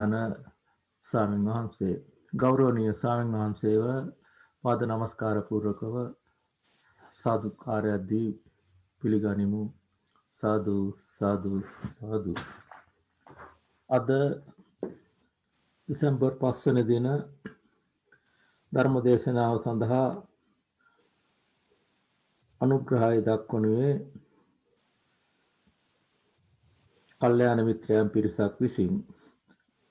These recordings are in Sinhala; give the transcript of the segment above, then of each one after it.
ස්වාමීන් වහන්සේ ගෞරවනීය ස්වාමීන් වහන්සේව පාද නමස්කාර පූර්වකව සාදුකාරයක්දී පිළිගනිමු. සාදු සාදු සාදු. අද දෙසැම්බර් 5 වෙනි දින ධර්ම දේශනාව සඳහා අනුග්‍රහය දක්වනුයේ කල්යාණ මිත්‍රයන් පිරිසක් විසින්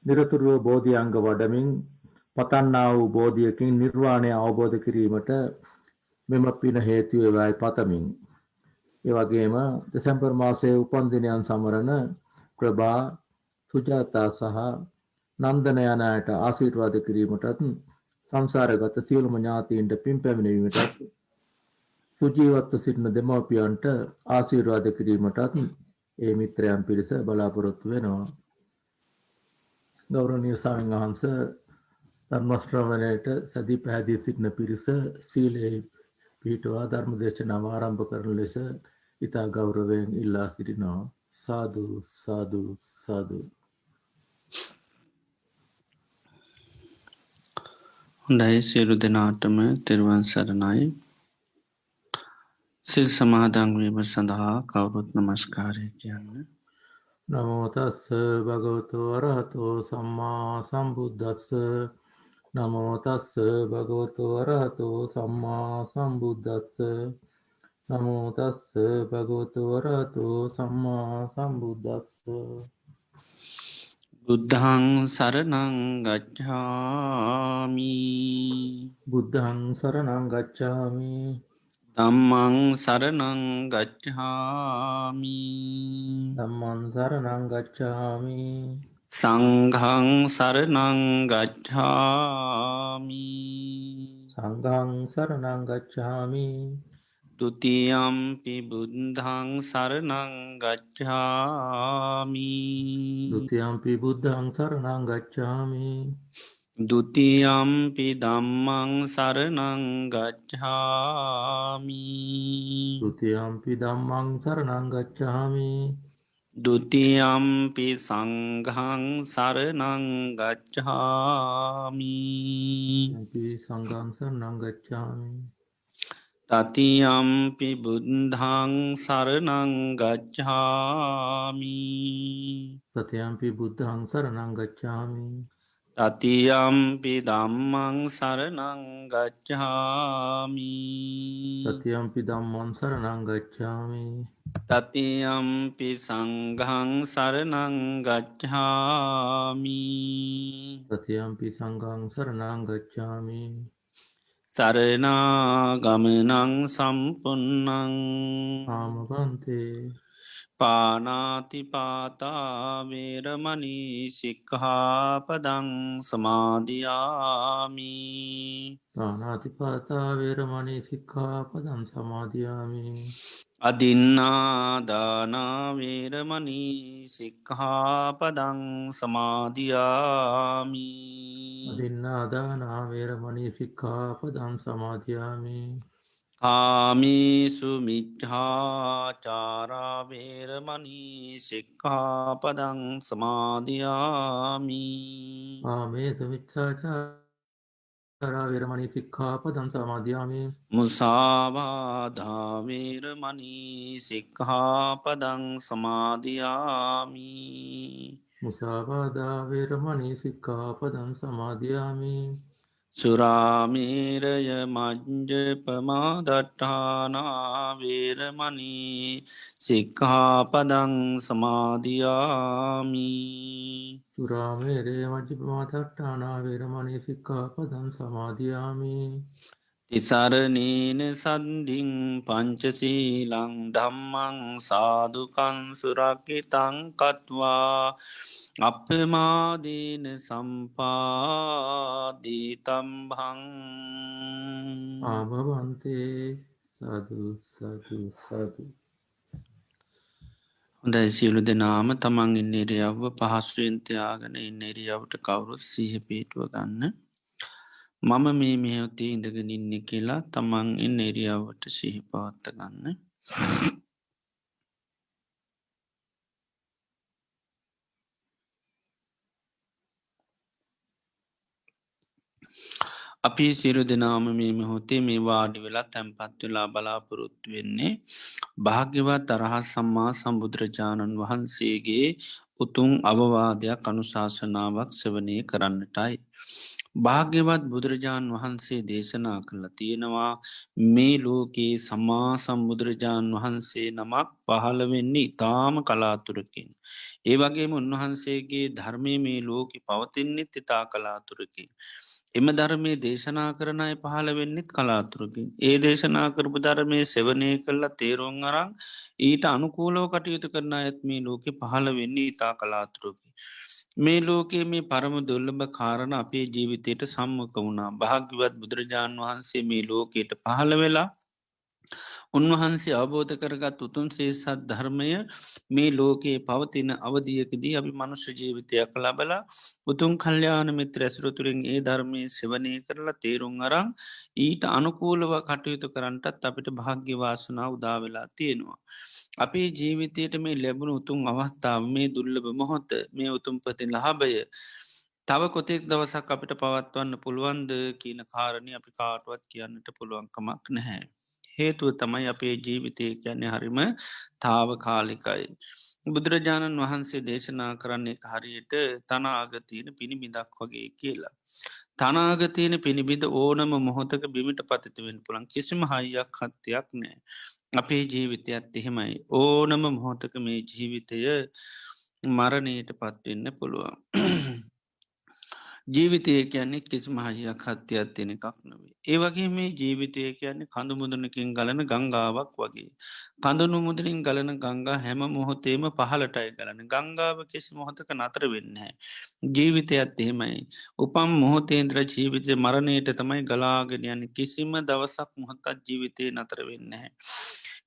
නිරතුරුව බෝධි අංග වඩමින් පතන්නා වූ බෝධියකින් නිර්වාණය අවබෝධ කිරීමට මෙම පින හේතු වේවායි පතමින් ඒ වගේම දෙසැම්බර් මාසයේ උපන් දිනයන් සමරන ප්‍රභා සුජාතා සහ නන්දන යන අයට ආශිර්වාද කිරීමටත් සංසාරගත සියලුම ඥාතීන්ට පින් පැමිණීමටත් සුජීවත්ව සිටින දෙමව්පියන්ට ආශිර්වාද කිරීමටත් ඒ මිත්‍රයන් පිරිස බලාපොරොත්තු වෙනවා. ගෞරවනීය ස්වාමීන් වහන්සේ ධර්ම ශ්‍රවණයට සදී පැහැදී සිටින පිරිස සීලේ පිහිටුවා ධර්ම දේශනාව ආරම්භ කරන ලෙස ඉතා ගෞරවයෙන් ඉල්ලා සිටිනවා. සාදු සාදු සාදු. හොඳයි සියලු දෙනාටම තෙරුවන් සරණයි. සිල් සමාදන් වීම සඳහා කවුරුත් නමස්කාරය කියන්න. නමෝ තස්ස භගවතු අරහතෝ සම්මා සම්බුද්දස්ස. නමෝ තස්ස භගවතු අරහතෝ සම්මා සම්බුද්දස්ස. නමෝ තස්ස භගවතු අරහතෝ සම්මා සම්බුද්දස්ස. බුද්ධං සරණං ගච්ඡාමි. බුද්ධං සරණං ගච්ඡාමි. ධම්මං සරණං ගච්ඡාමි. ධම්මං සරණං ගච්ඡාමි. සංඝං සරණං ගච්ඡාමි. සංඝං සරණං ගච්ඡාමි. ဒုတိယံ පි බුද්ධං සරණං ගච්ඡාමි. ဒုတိယံ පි බුද්ධං සරණං ගච්ඡාමි. ဒုတိယံ පි ධම්මං සරණං ගච්ඡාමි. ဒုတိယံ පි ධම්මං සරණං ගච්ඡාමි. ဒုတိယံ පි සංඝං සරණං ගච්ඡාමි. ပි සංඝං සරණං ගච්ඡාමි. တတိယံ පි බුද්ධං සරණං ගච්ඡාමි. တတိယံ පි බුද්ධං සරණං ගච්ඡාමි. တတိယံ පි ධම්මං සරණං ගච්ඡාමි. တတိယံ පි ධම්මං සරණං ගච්ඡාමි. တတိယံ පි සංඝං සරණං ගච්ඡාමි. တတိယံ පි සංඝං සරණං ගච්ඡාමි. සරණාගමනං සම්පුන්නං ආමබන්තේ පානාතිපාතා වේරමණී සික්ඛාපදං සමාදියාමි. පාණාතිපාතා වේරමණී සික්ඛාපදං සමාදියාමි. අදින්නාදාන වේරමණී සික්ඛාපදං සමාදියාමි. අදින්නාදාන වේරමණී සික්ඛාපදං සමාදියාමි. කාමේසු මිච්ඡාචාරා වේරමණී සික්ඛාපදං සමාදියාමි. කාමේසු මිච්ඡාචාරා වේරමණී සික්ඛාපදං සමාදියාමි. මුසාවාදා වේරමණී සික්ඛාපදං සමාදියාමි. මුසාවාදා වේරමණී සික්ඛාපදං සමාදියාමි. සුරාමේරය මජ්ජපමාදට්ඨානා වේරමණී සික්ඛාපදං සමාදියාමි. සුරාමේරේ මජ්ජපමාදට්ඨානා වේරමණී සික්ඛාපදං සමාදියාමි. තිසරණේන සද්ධින් පංචසීලං ධම්මං සාදුකං සුරක්ඛිතං කତ୍වා අප්පමාදීන සම්පාදීතම්භං. ආමබන්තේ සාදු සාදු සාදු. හොඳයි සියලු දෙනාම තමන් ඉන්න ඉරියව්ව පහසුවෙන් තියාගෙන ඉන්න ඉරියව්වට කවුරුත් සිහිය පිහිටුව ගන්න. මම මේ මෙහෙයොතේ ඉඳගෙන ඉන්නේ කියලා තමන් ඉන්න ඉරියව්වට සිහි පවත්ත ගන්න. අපි සිරු දෙනාම මේ මොහොතේ මේ වාඩි වෙලා තැන්පත් වෙලා බලාපොරොත්තු වෙන්නේ භාග්‍යවත් අරහත් සම්මා සම්බුදුරජාණන් වහන්සේගේ උතුම් අවවාදයක් අනුශාසනාවක් සවනය කරන්නටයි. භාග්‍යවත් බුදුරජාණන් වහන්සේ දේශනා කළ තියෙනවා මේ ලෝකයේ සම්මා සම්බුදුරජාණන් වහන්සේ නමක් පහළවෙන්නේ ඉතාම කලාතුරකින්. ඒ වගේම උන්වහන්සේගේ ධර්මය මේ ලෝකෙ පවතින්නෙත් ඉතා කලාතුරකින්. එම ධර්මය දේශනා කරන අය පහළ වෙන්නෙත් කලාතුරකින්. ඒ දේශනා කරපු ධර්මය සෙවනය කරලා තේරුම් අරං ඊට අනුකූලෝ කටයුතු කරන ඇත්මී ලෝකෙ පහළ වෙන්නේ ඉතා කලාතුරකි. මේ ලෝකයේ මේ පරම දුල්ලභ කාරණ අපේ ජීවිතයට සම්මක වුණා භාග්‍යවත් බුදුරජාණන් වහන්සේ මේ ලෝකයට පහළ වෙලා උන්වහන්සේ අවබෝධ කරගත් උතුන් සේසත් ධර්මය මේ ලෝකයේ පවතින අවධියකදී අපි මනුෂ්‍ය ජීවිතයක් ලබලා උතුන් කල්්‍යාන මිත්‍ර ඇසුරතුරින් ඒ ධර්මය සෙවනය කරලා තේරුම් අරං ඊට අනුකූලව කටයුතු කරන්නටත් අපිට භාග්‍යවාසනා උදා වෙලා තියෙනවා. අපේ ජීවිතයට මේ ලැබුණු උතුන් අවස්ථාව මේ දුල්ලබ මොහොත මේ උතුම් පති ලහබය තව කොතෙක් දවසක් අපිට පවත්වන්න පුළුවන්ද කියන කාරණය අපි කාටුවත් කියන්නට පුළුවන්කමක් නැහැ. හේතුව තමයි අපේ ජීවිතය කියන්නේ හරිම තාව කාලිකයි. බුදුරජාණන් වහන්සේ දේශනා කරන්නේ හරියට තනාගතයන පිණිබිදක් වගේ කියලා. තනාගතයන පිණිබිද ඕනම මොහොතක බිමිට පතිතුවෙන් පුළන් කිසිම හයියක් හත්තයක් නෑ. අපේ ජීවිතයත් එහෙමයි ඕනම මොහොතක මේ ජීවිතය මරණයට පත්වෙන්න පුළුවන්. ජීවිතය කියන්නේ කිසිම හයියක් හත්‍යයක් තියෙන එකක් නොවේ. ඒවගේ මේ ජීවිතය කියන්නේ කඳු මුදනකින් ගලන ගංගාවක් වගේ. කඳුනු මුදලින් ගලන ගංගා හැම මොහොතේම පහලටයි ගලන ගංගාව කිසි මොහොතක නතර වෙන්න. ජීවිතයත් එහෙමයි. උපම් මොහොතේන්ද්‍ර ජීවිතය මරණයට තමයි ගලාගෙන යන කිසිම දවසක් මොහොතත් ජීවිතය නතර වෙන්න.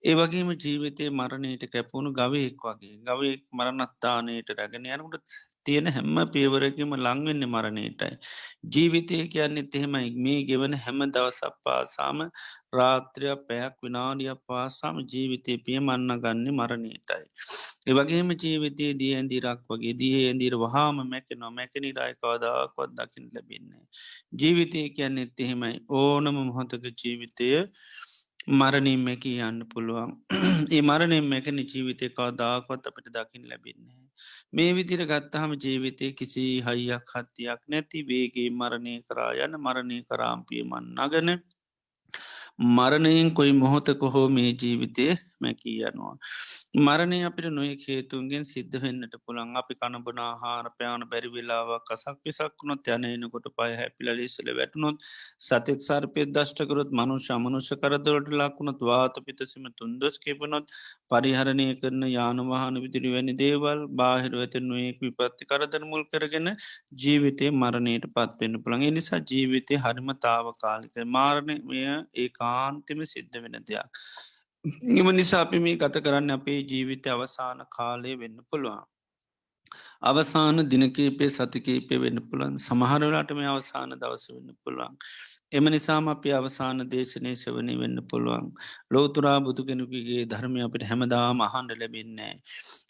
ඒවගේම ජීවිතය මරණයට කැපුණු ගවයෙක් වගේ ගවයෙක් මරණත්තානයට රැගෙන යනකුට තියෙන හැම්ම පියවරකම ලංවෙන්න මරණයටයි. ජීවිතය කියන්නෙත් එහෙමයි මේ ගෙවන හැම දවසක් පාසාම රාත්‍රයක් පැයක් විනාඩියක් පාසාම ජීවිතය පිය මන්න ගන්න මරණයටයි. ඒවගේම ජීවිතයේ දී ඇන්දිරක් වගේ දී ඇදිර වහාම මැක නො මැකනි රයිකවදාකොත් දකිින් ලැබින්නේ. ජීවිතය කියන්නෙත් එහෙමයි ඕනම මොහොතක ජීවිතය මරණින් මැකී යන්න පුළුවන්. ඒ මරණෙන් මැකනි ජීවිතය කවදාකොත් අපට දකිින් ලැබින්නේ. මේ විදිර ගත්තහම ජීවිතය කිසි හයියක් හත්තියක් නැති වේගේ මරණය කරා යන මරණය කරාම්පිය මන්නගන මරණයෙන් කොයි මොහොතක හෝ මේ ජීවිතය මැකී යනවා. මරණය අපිට නොයෙක් හේතුන්ගෙන් සිද්ධ වෙන්නට පුළන් අපි කණබන ආහාර ප්‍යාන බැරිවිලාව කසක් පිසක්ුණොත් යනනකොට පය හැපිල ලිස්සල වැටනොත් සතෙක් සර්පය දෂ්ටකරොත් මනුෂ අමනුෂ කරදරට ලක්ුණොත් වාත පිතසිම තුන්දොස් කෙපනොත් පරිහරණය කරන යානවාහන විදිරි වැනි දේවල් බාහිර ඇත නොයෙක් විපත්ති කරදර මුල් කරගෙන ජීවිතය මරණයට පත්වෙන්න පුළන් නිසා ජීවිතය හරිම තාව කාලික මාරණය ඒ කාන්තිම සිද්ධ වෙන දෙයක්. නිම නිසා අපි මේ ගත කරන්න අපේ ජීවිතය අවසාන කාලය වෙන්න පුළුවන්. අවසාන දිනකීපේ සතිකීපය වෙන්න පුළන් සමහරලාට මේ අවසාන දවස වෙන්න පුළුවන්. එම නිසාම අපි අවසාන දේශනය සවනය වෙන්න පුළුවන්. ලෝතුරා බුදු කෙනෙකුගේ ධර්මය අපට හැමදාම අහන්ඩ ලැබෙන්නේ.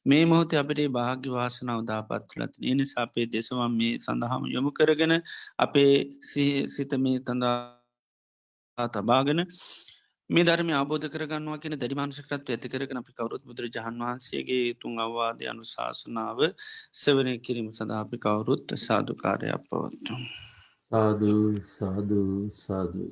මේ මොහොත අපට භාග්‍ය වාසනාව දාපත්තුලත් ඒ නිසා අපේ දෙසවම් මේ සඳහාම යොමු කරගෙන අපේ සිත මේ තඳා තබාගෙන මේ ධර්ම අබෝධ කරගන්නවා කියෙන දැරිමාංශකත්ව ඇති කරන අපි කවරුත් බුදුරජාණන් වහන්සේගේ තුන් අවවාදය අනුශාසනාව සවනය කිරීම සඳහා අපි කවුරුත් සාධකාරයක් පවත්තු. සාදු සාදු සාදු.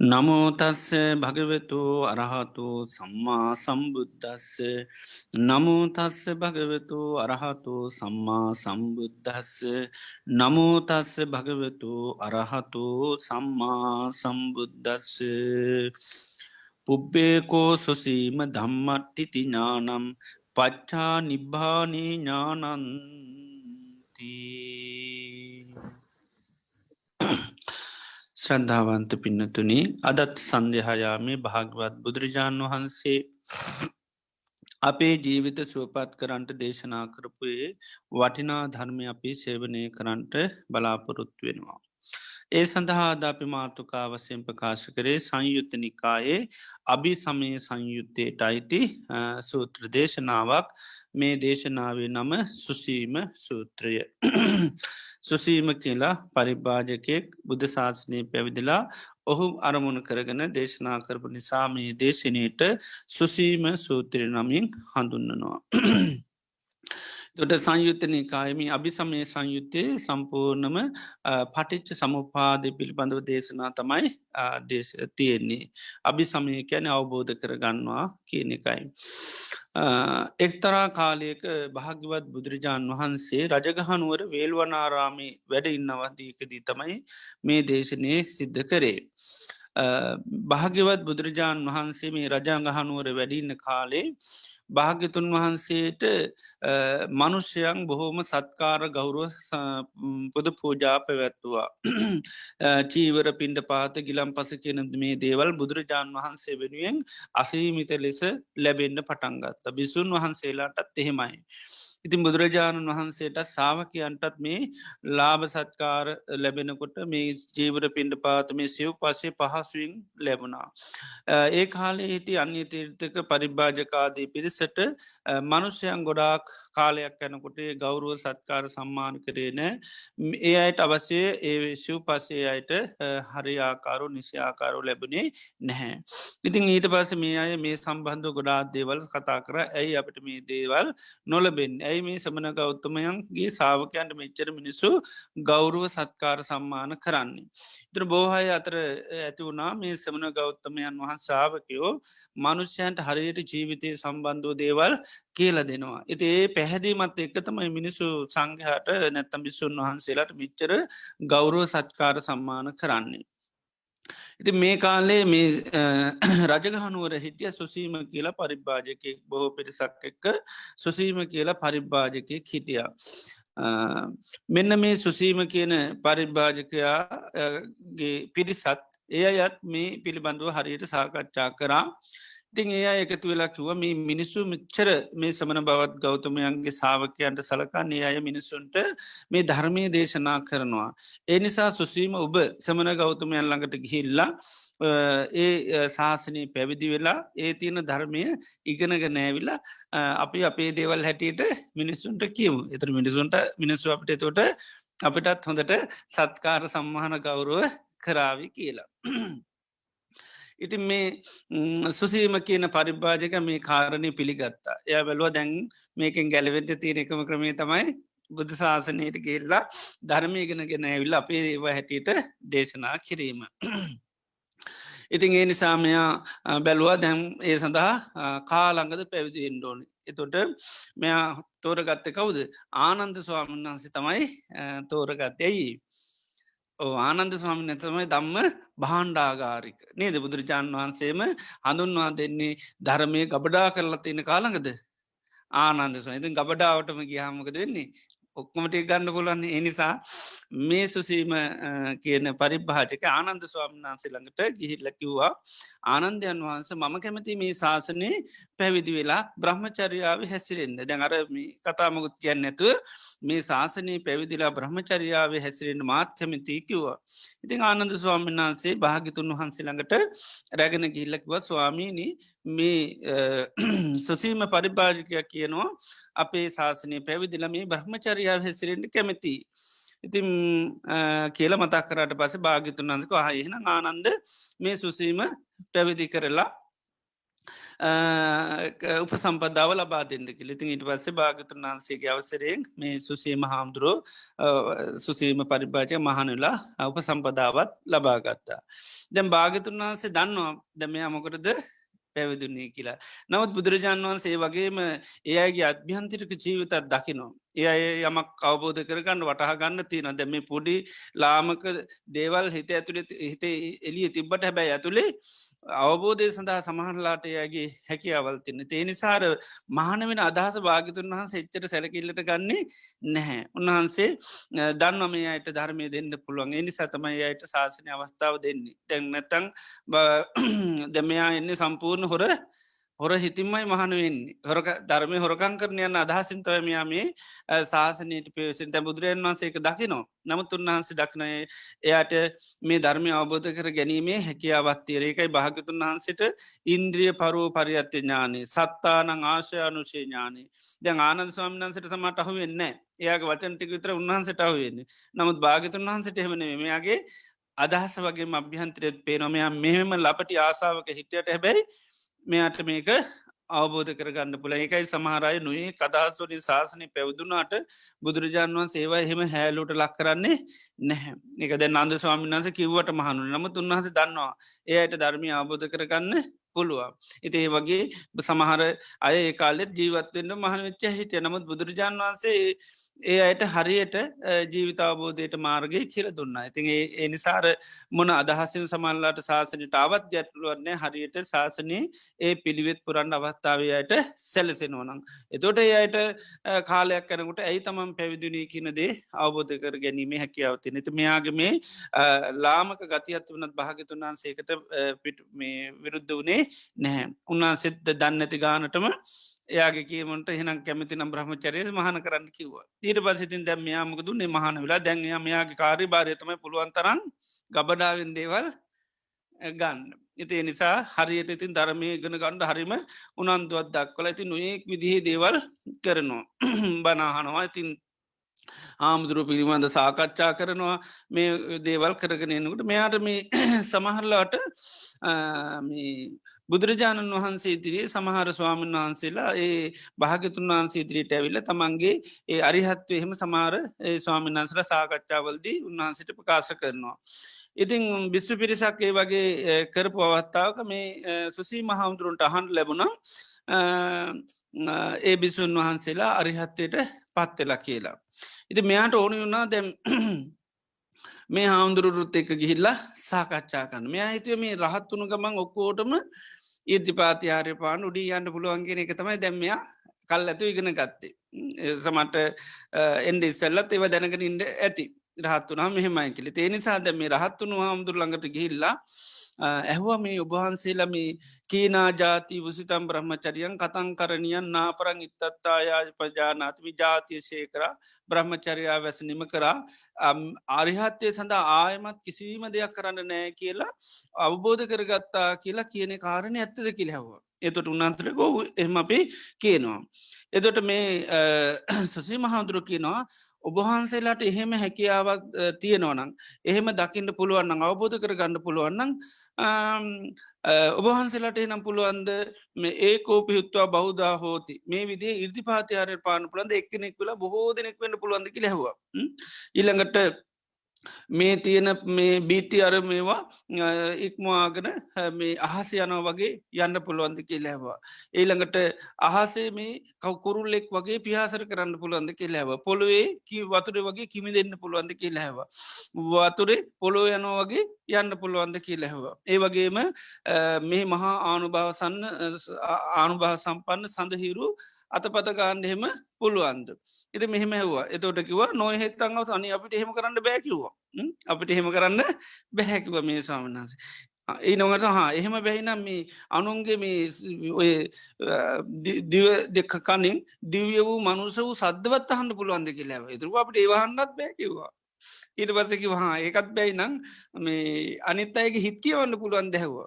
නමෝතස්ස භගවතු අරහතු සම්මා සම්බුද්ධස්ස නමෝතස්ස භගවතු අරහතු සම්මා සම්බුද්ධස්ස නමෝතස්ස භගවතු අරහතු සම්මා සම්බුද්ධස්ස පුබ්බේකෝ සුසීම ධම්මට්ටිති ඥානම් පච්චා නිබ්බානී ඥානන්ති. ශ්‍රද්ධාවන්ත පින්නතුනි අදත් සන්දහයාමේ භාගවත් බුදුරජාණන් වහන්සේ අපේ ජීවිත සුවපත් කරන්ට දේශනා කරපුයේ වටිනා ධර්මය අපි සේවනය කරන්ට බලාපොරොත්තු වෙනවා. ඒ සඳහාද අපි මාර්ථකාවසයෙන් ප්‍රකාශ කරේ සංයුත්ත නිකායේ අභි සමය සංයුත්තයට අයිති සූත්‍ර දේශනාවක් මේ දේශනාවේ නම සුසීම සූත්‍රය. සුසීම කියලා පරිභාජකයෙක් බුද්ධ ශාසනය පැවිදිලා ඔහු අරමුණ කරගෙන දේශනා කරපු නිසා මේ දේශනයට සුසීම සූත්‍රය නමින් හඳුන්නනවා. තොට සංයුත්තනය කායමි අභි සමය සංයුත්තය සම්පූර්ණම පටිච්ච සමුපාදය පිළිබඳව දේශනා තමයි තියෙන්නේ. අභි සමය කැන අවබෝධ කරගන්නවා කියන එකයි. එක්තරා කාලයක භාග්‍යවත් බුදුරජාණන් වහන්සේ රජගහනුවර වේල්වනාරාමි වැඩ ඉන්නවදීකදී තමයි මේ දේශනය සිද්ධ කරේ. භාග්‍යවත් බුදුරජාණන් වහන්සේ මේ රජාගහනුවර වැඩින්න කාලේ භාග්‍යතුන් වහන්සේට මනුෂ්‍යයන් බොහෝම සත්කාර ගෞරුව පුද පූජා පැවැත්තුවා. චීවර පින්ඩ පාත ගිලම් පස කියන මේ දේවල් බුදුරජාණන් වහන්සේ වෙනුවෙන් අසීමිත ලෙස ලැබෙන්න්න පටන්ගත්ත. බිසුන් වහන්සේලාටත් එහෙමයි. ඉතින් බුදුරජාණන් වහන්සේට සාාවකයන්ටත් මේ ලාභ සත්කාර ලැබෙනකොට මේ ජීවර පින්ඩ පාත මේ සිව් පසේ පහසුවෙන් ලැබුණා. ඒ කාලේ හිටි අන්‍ය තීර්ථක පරිභාජකාදී පිරිසට මනුෂ්‍යයන් ගොඩාක් කාලයක් යැනකොට ගෞරුව සත්කාර සම්මාන කරේ නෑ. ඒ අයට අවසය ඒ ශව් පසේ අයට හරි ආකාරු නිසිආකාරු ලැබුණේ නැහැ. ඉතින් ඊට පස මේ අය මේ සම්බන්ධ ගොඩාත් දේවල් කතා කර ඇයි අපට මේ දේවල් නොලබෙන් ඇයි මේ සමන ගෞත්තමයන්ගේ සාාවකයන්ට මෙච්චර මිනිස්සු ගෞරුව සත්කාර සම්මාන කරන්නේ. ඉතර බෝහය අතර ඇති වුණා මේ සමන ගෞත්තමයන් වහන් සාාවකයෝ මනුෂ්‍යයන්ට හරියට ජීවිතය සම්බන්ධෝ දේවල් කියල දෙනවා. ඉති ඒ පැහැදීමත් එක්ක තමයි මිනිසු සංඝහට නැත්තම් බිස්සුන් වහන්සේලාට මිච්චර ගෞරුව සත්කාර සම්මාන කරන්නේ. ඉති මේ කාලේ මේ රජගහනුවර හිටිය සුසීම කියලා පරිභාජකෙක් බොහෝ පිරිසක් එක්ක සුසීම කියලා පරිභාජකයෙක් හිටිය. මෙන්න මේ සුසීම කියන පරිභාජකයාගේ පිරිසත් එය අයත් මේ පිළිබඳව හරියට සාකච්ඡා කරා. ඉතින් ඒ එකතු වෙලා කිව මේ මිනිස්සු මිච්චර මේ සමන බවත් ගෞතමයන්ගේ සාාවකයන්ට සලකන්නේ අය මිනිස්සුන්ට මේ ධර්මය දේශනා කරනවා. ඒ නිසා සුසීම ඔබ සමන ගෞතමයන් ළඟට ගිහිල්ලා ඒ ශාසනී පැවිදි වෙලා ඒ තියෙන ධර්මය ඉගෙනග නෑවිලා අපි අපේ දේවල් හැටියට මිනිස්සුන්ට කියමු. එතර මිනිසුන්ට මිනිස්සු අපට තොට අපිටත් හොඳට සත්කාර සම්මාන ගෞරුව කරාවි කියලා. ඉතින් මේ සුසීම කියන පරිභාජක මේ කාරණය පිළිගත්තා. එය බැලුව දැන් මේකෙන් ගැලවෙට තීරකම ක්‍රමේ තමයි බුදු ශාසනයට ගේල්ලා ධර්මයගෙනගෙන ඇවිල්ල අපේ ඒවා හැටියට දේශනා කිරීම. ඉතින් ඒ නිසාමයා බැලුවා දැම් ඒ සඳහා කාළඟද පැවිදිෙන් ඩෝනි. එතොට මෙයා තෝරගත්ත කවුද ආනන්ද ස්වාමීන් වහන්සේ තමයි තෝරගත්තයයි. ආනන්ද ස්වාමි නැතමයි දම්ම බාණ්ඩාගාරික නේද බුදුරජාණන් වහන්සේම හඳුන්වා දෙන්නේ ධර්මය ගබඩා කරලා තියෙන කාළඟද ආනන්ද ස්වාමි ගබඩාවටම ගියාමකද වෙන්නේ ඔක්කොමට ගන්න පුලන් එනිසා මේ සුසීම කියන පරිභාජක ආනන්ද ස්වාමීන් වහන්සේ ළඟට ගිහිල්ලකිව්වා ආනන්දයන් වහන්ස මම කැමති මේ ශාසනය පැවිදි වෙලා බ්‍රහ්මචරියාව හැසිරෙන්න්න දැන් අර කතාමකුත් කියන්න නැතුව මේ ශාසනය පැවිදිලා බ්‍රහ්මචරියාව හැසිරෙන්න්න මාත් කැමති කිව්වා. ඉතින් ආනන්ද ස්වාමීන් වහන්සේ භාගිතුන් වහන්සේ ළඟට රැගෙන ගිල්ලකිවත් ස්වාමීණී මේ සුසීම පරිභාජකයක් කියනවා අපේ ශාසනය පැවිදිල මේ බ්‍රහ්මචරියාව හැසිරෙන්ට කැමති. ඉතින් කියල මතක් කරට පස භාගිතුන් වන්සක හයහෙන ආනන්ද මේ සුසීම පැවිදි කරලා උප සම්පදාව ලබා දෙන්න කිලිතින් ඉට පස්සේ භාගතුන් වහන්සේගේ අවසරයෙන් මේ සුසීම හාමුදුරුව සුසීම පරිභාජය මහනුලා උප සම්පදාවත් ලබාගත්තා. දැම් භාගතුන් වහන්සේ දන්නවා දැමයා මොකරද පැවිදුන්නේ කියලා. නවත් බුදුරජාණන් වහන්සේ වගේම ඒයගේ අභ්‍යන්තිරික ජීවිතත් දකිනවා. ඒ යමක් අවබෝධ කරගන්න වටහ ගන්න තියෙන දැම පොඩි ලාමක දේවල් හිත ඇතුළේ හිත එලිය තිබ්බට හැබැයි ඇතුළේ අවබෝධය සඳහා සමහරලාට එයාගේ හැකියාවල් තින්න. තේනිසාර මහන වෙන අදහස භාගිතුන් වහන්ස එච්චර සැලකිල්ලට ගන්නේ නැහැ. උන්වහන්සේ දන්නම අයට ධර්මය දෙන්න පුළුවන් එනි සතමයි අයට ශාසනය අවස්ථාව දෙන්නේ. තැන් නැතං දැමයා එන්නේ සම්පූර්ණ හොර හොර හිතින්මයි මහනුවෙන්නේ හොරක ධර්මය හොරකං කරනයන්න අදහසින්තව මෙයා මේ ශාසනයට පේසින් තැ බුදුරයන් වන්සේක දකිනෝ නමුත් උන්වහන්සේ දක්නය එයාට මේ ධර්මය අවබෝධ කර ගැනීමේ හැකියාවත්තිය ඒකයි භාගතුන් වහන්සට ඉන්ද්‍රිය පරුව පරියත්ත ඥානේ සත්තානං ආශය අනුශේ ඥානේ දැන් ආනන්ද ස්වාමින්න්සට තමට අහු වෙන්න එයාගේ වචන්ටික විතර උන්වහන්සට අහුවෙන්නේ නමුත් භාගතුන් වහන්සට එහෙමන මෙයාගේ අදහස වගේ අභ්‍යහන්තරයත් පේනොමයා මෙහෙම ලපටි ආසාාවක හිටියට හැබැයි මෙයාට මේක අවබෝධ කරගන්න පුළ එකයි සමහරය නොයේ කදහස්වනි ශාසනය පැවදුනාට බුදුරජාණන් වන් සේවා එහෙම හැලුට ලක් කරන්නේ නැහැ එකද නන්ද ස්වාමින්න්ස කිව්වට මහනු නමුත් උන්වහස දන්නවා එයට ධර්මය අවබෝධ කරගන්න පුළුවන් ඉතිේ වගේ සමහර අය ඒකාලෙත් ජීවත්වෙන්ට මහන වෙච්ච හිටිය නමුත් බුදුරජාණන් වන්සේ ඒ අයට හරියට ජීවිතාවබෝධයට මාර්ගය කියල දුන්න ඉතින් ඒ නිසාර මොන අදහසින් සමල්ලාට ශාසනයට අවත් ගැටලුවන්නේ හරියට ශාසනයේ ඒ පිළිවෙත් පුරන්න අවස්ථාවයට සැලසෙනවනං එතොට ඒ අයට කාලයක් කරනකට ඇයි තමන් පැවිදිනී කියනදේ අවබෝධ කර ගැනීම හැකියාවති නති මෙයාගේ මේ ලාමක ගතියත් වනත් භාගතුන් වන්සේකට විරුද්ධ වනේ නැහැ උන්වන්සෙත් දන්න ඇති ගානටම එයාගේ කියමට එහෙනම් කැමති නම් බ්‍රහ්මචරය මහන කරන්න කිව්වා ඊට පසිතින් දැම් යාමක දුන්නේ මහන වෙලා දැන් මෙයාගේ කාරි භාරයතම පුළුවන්තරන් ගබඩාවෙන් දේවල් ගන්න ඉතිේ නිසා හරියට ඉතින් ධර්මය ගෙන ගණ්ඩ හරිම උනන්දුවත් දක්වල ඇති නොයෙක් විදිහේ දේවල් කරනවා බනාහනවා ඉතින් ආමුදුරු පිළිබඳ සාකච්ඡා කරනවා මේ දේවල් කරගෙනනකට මෙයාට මේ සමහරලාට බුදුරජාණන් වහන්සේ ඉදිරියේ සමහර ස්වාමීන් වහන්සේලා ඒ භාගතුන් වහන්සේ ඉදිරියට ඇවිල්ල තමන්ගේ ඒ අරිහත්ව එහෙම සමාර ස්වාමින්වන්සල සාකච්ඡාවල්දී උන්වහන්සිට ප්‍රකාශ කරනවා. ඉතිං බිස්සු පිරිසක් ඒ වගේ කරපු අවත්තාවක මේ සුසී මහමුදුරුන්ට අහන් ලැබුණම් ඒ බිසුන් වහන්සේලා අරිහත්වයට පත්වෙලා කියලා. ඉති මෙයාට ඕනි වුණා දැම් මේ හාමුදුරුරුත් එක ගිහිල්ලා සාකච්ඡා කන්න මෙයා හිතුව මේ රහත් වුණු ගමන් ඔක්කෝටම ඉර්තිපාතියාරය පාන උඩී යන්න පුළුවන්ගෙන එක තමයි දැම්මයා කල් ඇතු ඉගෙන ගත්තේ සමට එන්ඩ ඉස්සල්ලත් ඒව දැනගෙන ඉන්ඩ ඇති රහත්වනා මෙහෙමයි කියලි ඒ නිසා දැ මේ රහත්වනු හාමුදුර ළඟට ගිහිල්ලා ඇහවා මේ ඔබහන්සේලම කීනා ජාති වසිතම් බ්‍රහ්මචරියන් කතන් කරණියන් නාපරං ඉත්තත්තායා පජානාතමි ජාතිය ශේකර බ්‍රහ්මචරයා වැසනිම කරා ආරිහත්වය සඳහා ආයමත් කිසිීම දෙයක් කරන්න නෑ කියලා අවබෝධ කරගත්තා කියලා කියන කාරණය ඇත්තද කිලහැවා. එතොට උන්නාන්තර ගෝ එහම අපි කියනවා. එතොට මේ සුසි මහාදුරු කියනවා ඔබහන්සේලාට එහෙම හැකියාවක් තියෙනවනං එහෙම දකින්න පුළුවන්න අවබෝධ කර ගන්න පුළුවන්නන් ඔබහන්සේලාට එනම් පුළුවන්ද ඒ කෝපියුත්වා බෞද්ධ හෝති මේ විදේ ඉර්දිපාතියාරය පාන පුළන්ද එක්කෙනෙක් වෙලා බොහෝ දෙනෙක් වන්න පුළුවන්දකි ලැහවා ඊළඟට මේ තියෙන මේ බීති අර මේවා ඉක්මවාගෙන මේ අහස යනෝ වගේ යන්න පුළුවන්ද කියලෑවා. ඒළඟට අහසේ මේ කවකුරුල්ලෙක් වගේ පිහාසර කරන්න පුළුවන්ද කියලෑව. පොළුවේ කී වතුර වගේ කිමි දෙන්න පුළුවන්ද කියලෑව. වතුරේ පොළොව යනෝ වගේ යන්න පුළුවන්ද කියලැහවා. ඒ වගේම මේ මහා ආනුභාව සම්පන්න සඳහිරු අතපතකාන්න එහෙම පුළුවන්ද. එති මෙහෙම ඇහවා එතෝට කිව නොහෙත්තංව සනි අපිට එහෙම කරන්න බැකිවා අපිට එහෙම කරන්න බැහැකිව මේ ස්වාමන්හන්සේ. ඒ නොකට හා එහෙම බැහිනම් මේ අනුන්ගේ මේ ඔය දිව දෙක කනින් දිවිය වූ මනුස වූ සද්ධවත් අහන්න පුළුවන්ද කියලාව තුරු අපට ඒවහන්නත් බැකිවා. ඊට පසකි වහා ඒකත් බැයි නං මේ අනිත් අයගේ හිත් කියවන්න පුළුවන් දැහවා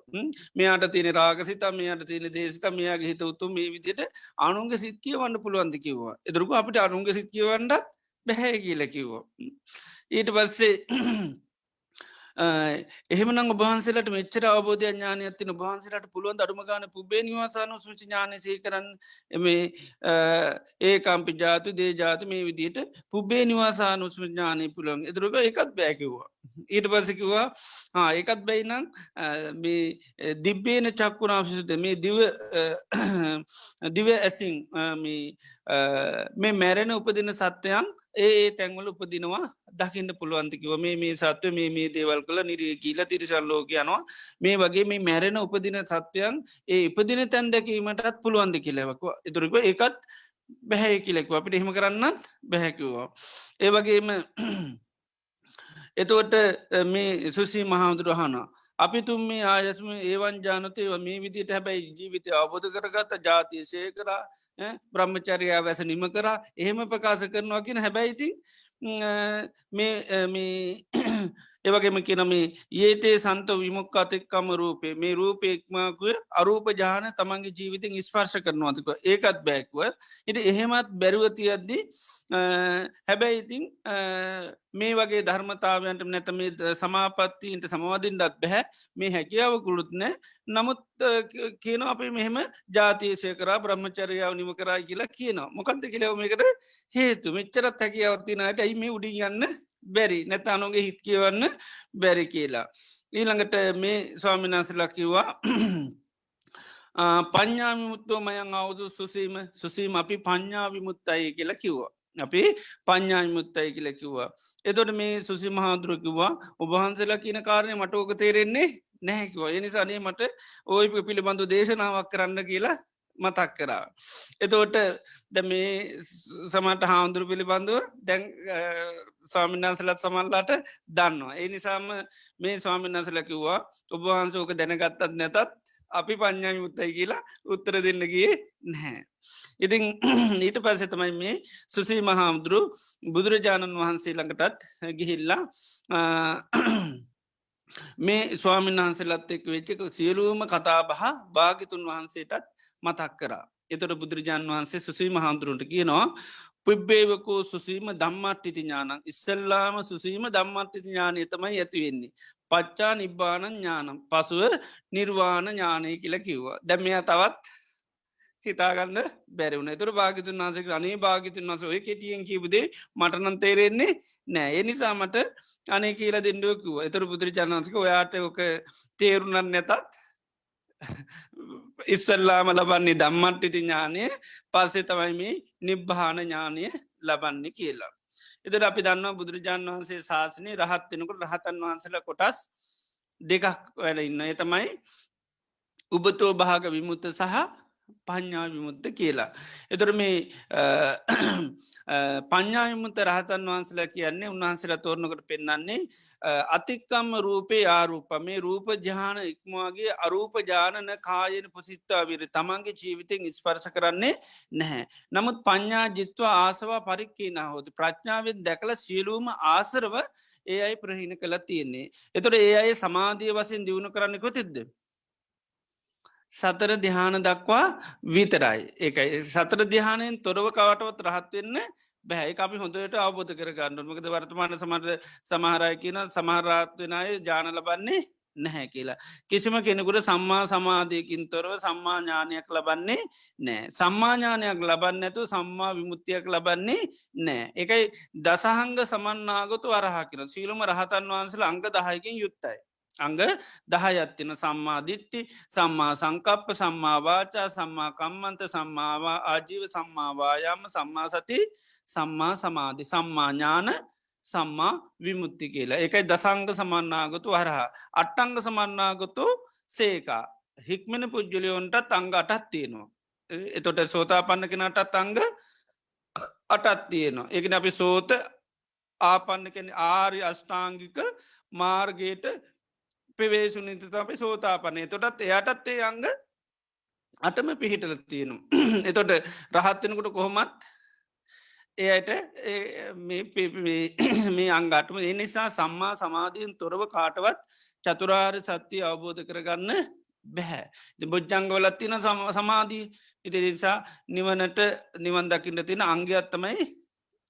මෙයාට තියෙන රාගසිත මෙයාට තියෙන දේශත මෙයාගේ හිත උතුම් මේ විදියට අනුන්ගේ සිත් කියවන්න පුළුවන්ද කිව්වා එදරක අපිට අනුන්ගේ සිත් කියවන්නත් බැහැ කියල කිව්වා ඊට පස්සේ එහෙමන ඔබහන්සලට මෙච්චර අවබෝධය ඥානය ඇතින ඔබහන්සලට පුළුවන් අඩුමගාන පුබේ නිවාසානු සුචි ඥානසය කරන්න මේ ඒකම්පි ජාතු දේ ජාති මේ විදියට පුබේ නිවාසානුස්ම ඥානය පුළන් එතුරක එකත් බෑකිව්වා. ඊට පසකිවා ඒකත් බැයිනම් මේ දිබ්බේන චක්කුණාශිසුද මේ දිව ඇසින් මේ මැරෙන උපදින සත්‍යයන් ඒ තැන්වල උපදිනවා දකින්න පුළුවන්තිකිව මේ සත්ව මේ දේවල් කළ නිරිය කියීල තිරිසල් ලෝක යනවා මේ වගේ මේ මැරෙන උපදින සත්වයන් ඒ ඉපදින තැන් දැකීමටත් පුළුවන්ද කියලවක ඉතුරක ඒකත් බැහැ කියලෙක්ව අපිට එහෙම කරන්නත් බැහැකිවා. ඒ වගේම එතුවට මේ සුසී මහාමුදුරහන අපි තුන් මේ ආයස්ම ඒවන් ජානතයව මේ විදිට හැබැයි ජීවිතය අවබෝධ කරගත ජාතියසය කරා බ්‍රහ්මචරයා වැස නිම කරා එහෙම ප්‍රකාශ කරනවා කියන හැබැයිති මේ ඒවගේම කියනම ඒතේ සන්ත විමුක්කාතෙක්කම රූපේ මේ රූපෙක්මකුව අරූප ජාන තමන්ගේ ජීවිතෙන් ස්පර්ශ කරනවාතික ඒකත් බැක්ව ඉති එහෙමත් බැරුවතියද්දී හැබැයිඉතින් මේ වගේ ධර්මතාවයන්ට නැතම සමාපත්තිීන්ට සමවාදින්ටත් බැහැ මේ හැකියාව කුළුත්නෑ නමුත් කියන අපේ මෙහෙම ජාතියසය කර බ්‍රහ්මචරයාව නිම කරයි කියලා කියනවා මොකක්ද කියලවමකට හේතු මෙච්චරත් හැකියාවත්තිනට ඇයි මේ උඩින් යන්න බැරි නැත අනුගේ හිත් කියවන්න බැරි කියලා. ඊළඟට මේ ස්වාමිනාසලා කිව්වා පඥ්ඥාමිමුත්තෝ මයන් අවුදු සුසීම අපි පඥ්ඥාවිමුත්තයි කියලා කිව්වා. අපි පඥ්ඥාමිමුත්තයි කියල කිව්වා. එතොට මේ සුසි මහාදුර කිව්වා ඔබහන්සලා කියන කාරණය මට ඕක තේරෙන්නේ නැහැකිවා. එනිසානේ මට ඔය පිළිබඳු දේශනාවක් කරන්න කියලා මතක් කරා. එතෝට ද මේ සමට හාමුදුරු පිළිබඳුව දැන් ස්වාමිනාසලත් සමල්ලාට දන්නවා. ඒ නිසාම මේ ස්වාමිනාසල කිව්වා ඔබවහන්සෝක දැනගත්තත් නැතත් අපි පඥ්ඥාමි මුත්තයි කියලා උත්තර දෙන්නගේ නැහැ. ඉතින් ඊට පස්සේ තමයි මේ සුසී මහාමුදුරු බුදුරජාණන් වහන්සේ ළඟටත් ගිහිල්ලා මේ ස්වාමීන් වහන්සේලත් එක් වෙච්චක සියලූම කතා බහ භාගිතුන් වහන්සේටත් මතක් කරා. එතොට බුදුරජාණන් වහන්සේ සුසී මහාමුදුරුන්ට කියනවා පුබ්බේවකෝ සුසීම දම්මට්ටිති ඥානන් ඉස්සල්ලාම සුසීම දම්මට්ටිති ඥානය තමයි ඇතිවෙන්නේ. පච්චා නිබ්බාන ඥානම් පසුව නිර්වාණ ඥානය කියල කිව්වා. දැම්මයා තවත් හිතාගන්න බැරිවුණ තුර භාගිතුන් වන්සේ අනේ භාගිතුන් වස ඔය කෙටියෙන් කිවදේ මටනන් තේරෙන්නේ නෑ එනිසාමට අනේ කියල දෙඩුවකුව එතුර පුදුරචාණන්සක ඔයාට ඕක තේරුණන් නැතත් ඉස්සල්ලාම ලබන්නේ දම්මට්ටිති ඥානය පස්සේ තමයි මේ නිබ්භාන ඥානය ලබන්නේ කියලා. එතට අපි දන්නවා බුදුරජාණන් වහන්සේ ශාසනය රහත්වෙනකට රහතන් වහන්සල කොටස් දෙකක් වැඩ ඉන්න එතමයි උබතෝ භාග විමුත්ත සහ පඥ්ඥා විමුත්ත කියලා. එතොර මේ පඥ්ඥාවිමුත්ත රහතන් වහන්සලා කියන්නේ උන්වහන්සලා තෝරණකට පෙන්න්නන්නේ අතික්කම්ම රූපේ ආරූප මේ රූප ජාන ඉක්මවාගේ අරූප ජානන කායන පුසිත්තාවීර තමන්ගේ ජීවිතෙන් ස්පර්ශ කරන්නේ නැහැ. නමුත් පඥ්ඥා ජිත්ව ආසවා පරික්කේ හෝද ප්‍රඥාවෙන් දැකල සියලූම ආසරව ඒ අයි ප්‍රහිණ කළ තියෙන්නේ. එතොට ඒ අය සමාධිය වසයෙන් දියුණු කරන්න කොතිද්ද. සතර දිහාන දක්වා විතරයි ඒකයි සතර දිහානයෙන් තොරව කවටවත් රහත්වෙන්න බැහැ අපි හොඳට අවබෝධ කර ගන්නමකද වර්තමාන සමට සමහරය කියන සමහරාත්වෙනය ජාන ලබන්නේ නැහැ කියලා. කිසිම කෙනෙකුට සම්මා සමාධයකින් තොරව සම්මාඥානයක් ලබන්නේ නෑ. සම්මාඥානයක් ලබන්න ඇතු සම්මා විමුත්තියක් ලබන්නේ නෑ. එකයි දසහංග සමන්නාගතු අරහකින සීලුම රහතන් වහන්සල අංග දහයකින් යුත්තයි. අංග දහයත්තින සම්මාධිට්ටි සම්මා සංකප්ප සම්මාවාචා සම්මා කම්මන්ත සම්මාවා ආජීව සම්මාවායාම සම්මා සති සම්මා සමාධි සම්මාඥාන සම්මා විමුත්ති කියලා. එකයි දසංග සමන්නාගතු හරහා. අට්ටංග සමන්නාගතු සේකා. හික්මෙන පුද්ජලියොන්ටත් අංග අටත් තියෙනවා. එතොට සෝතා පන්න කෙනටත් අංග අටත් තියෙනවා. එකන අපි සෝත ආපන්න කෙන ආරි අෂ්ඨාංගික මාර්ගයට පෙවේසු නිත අපි සෝතාපනය තොටත් එයටත් ඒ අංග අටම පිහිටල තියෙනු. එතොට රහත්වෙනකොට කොහොමත් එයට මේ අංගටම එනිසා සම්මා සමාධීන් තොරව කාටවත් චතුරාර් සත්‍යය අවබෝධ කරගන්න බැහැ. බොජ්ජංගවලත් තින සමාධී ඉතිනිසා නිවනට නිවන් දකිට තින අංගයත්තමයි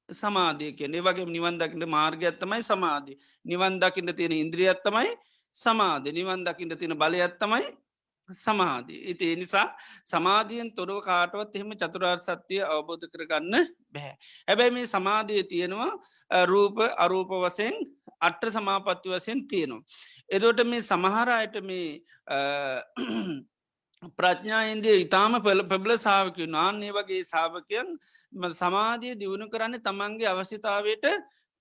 සමාධය කියන්නේ වගේ නිවන් දකිට මාර්ගයත්තමයි සමාධී නිවන් දකිට තියෙන ඉන්ද්‍රියත්තමයි සමාධ නිවන් දකිට තියෙන බලයත්තමයි සමාධී. ඉති නිසා සමාධියෙන් තොරව කාටවත් එහෙම චතුරාර් සත්‍යය අවබෝධ කරගන්න බැහැ. හැබැයි මේ සමාධිය තියෙනවා රූප අරූප වසයෙන් අට්‍ර සමාපත්ති වසයෙන් තියෙනවා. එදෝට මේ සමහරයට මේ ප්‍රඥායින්දිය ඉතාම පෙබල සාාවකය නාන්නේ වගේ සාාවකයන් සමාධිය දියුණු කරන්නේ තමන්ගේ අවශ්‍යතාවයට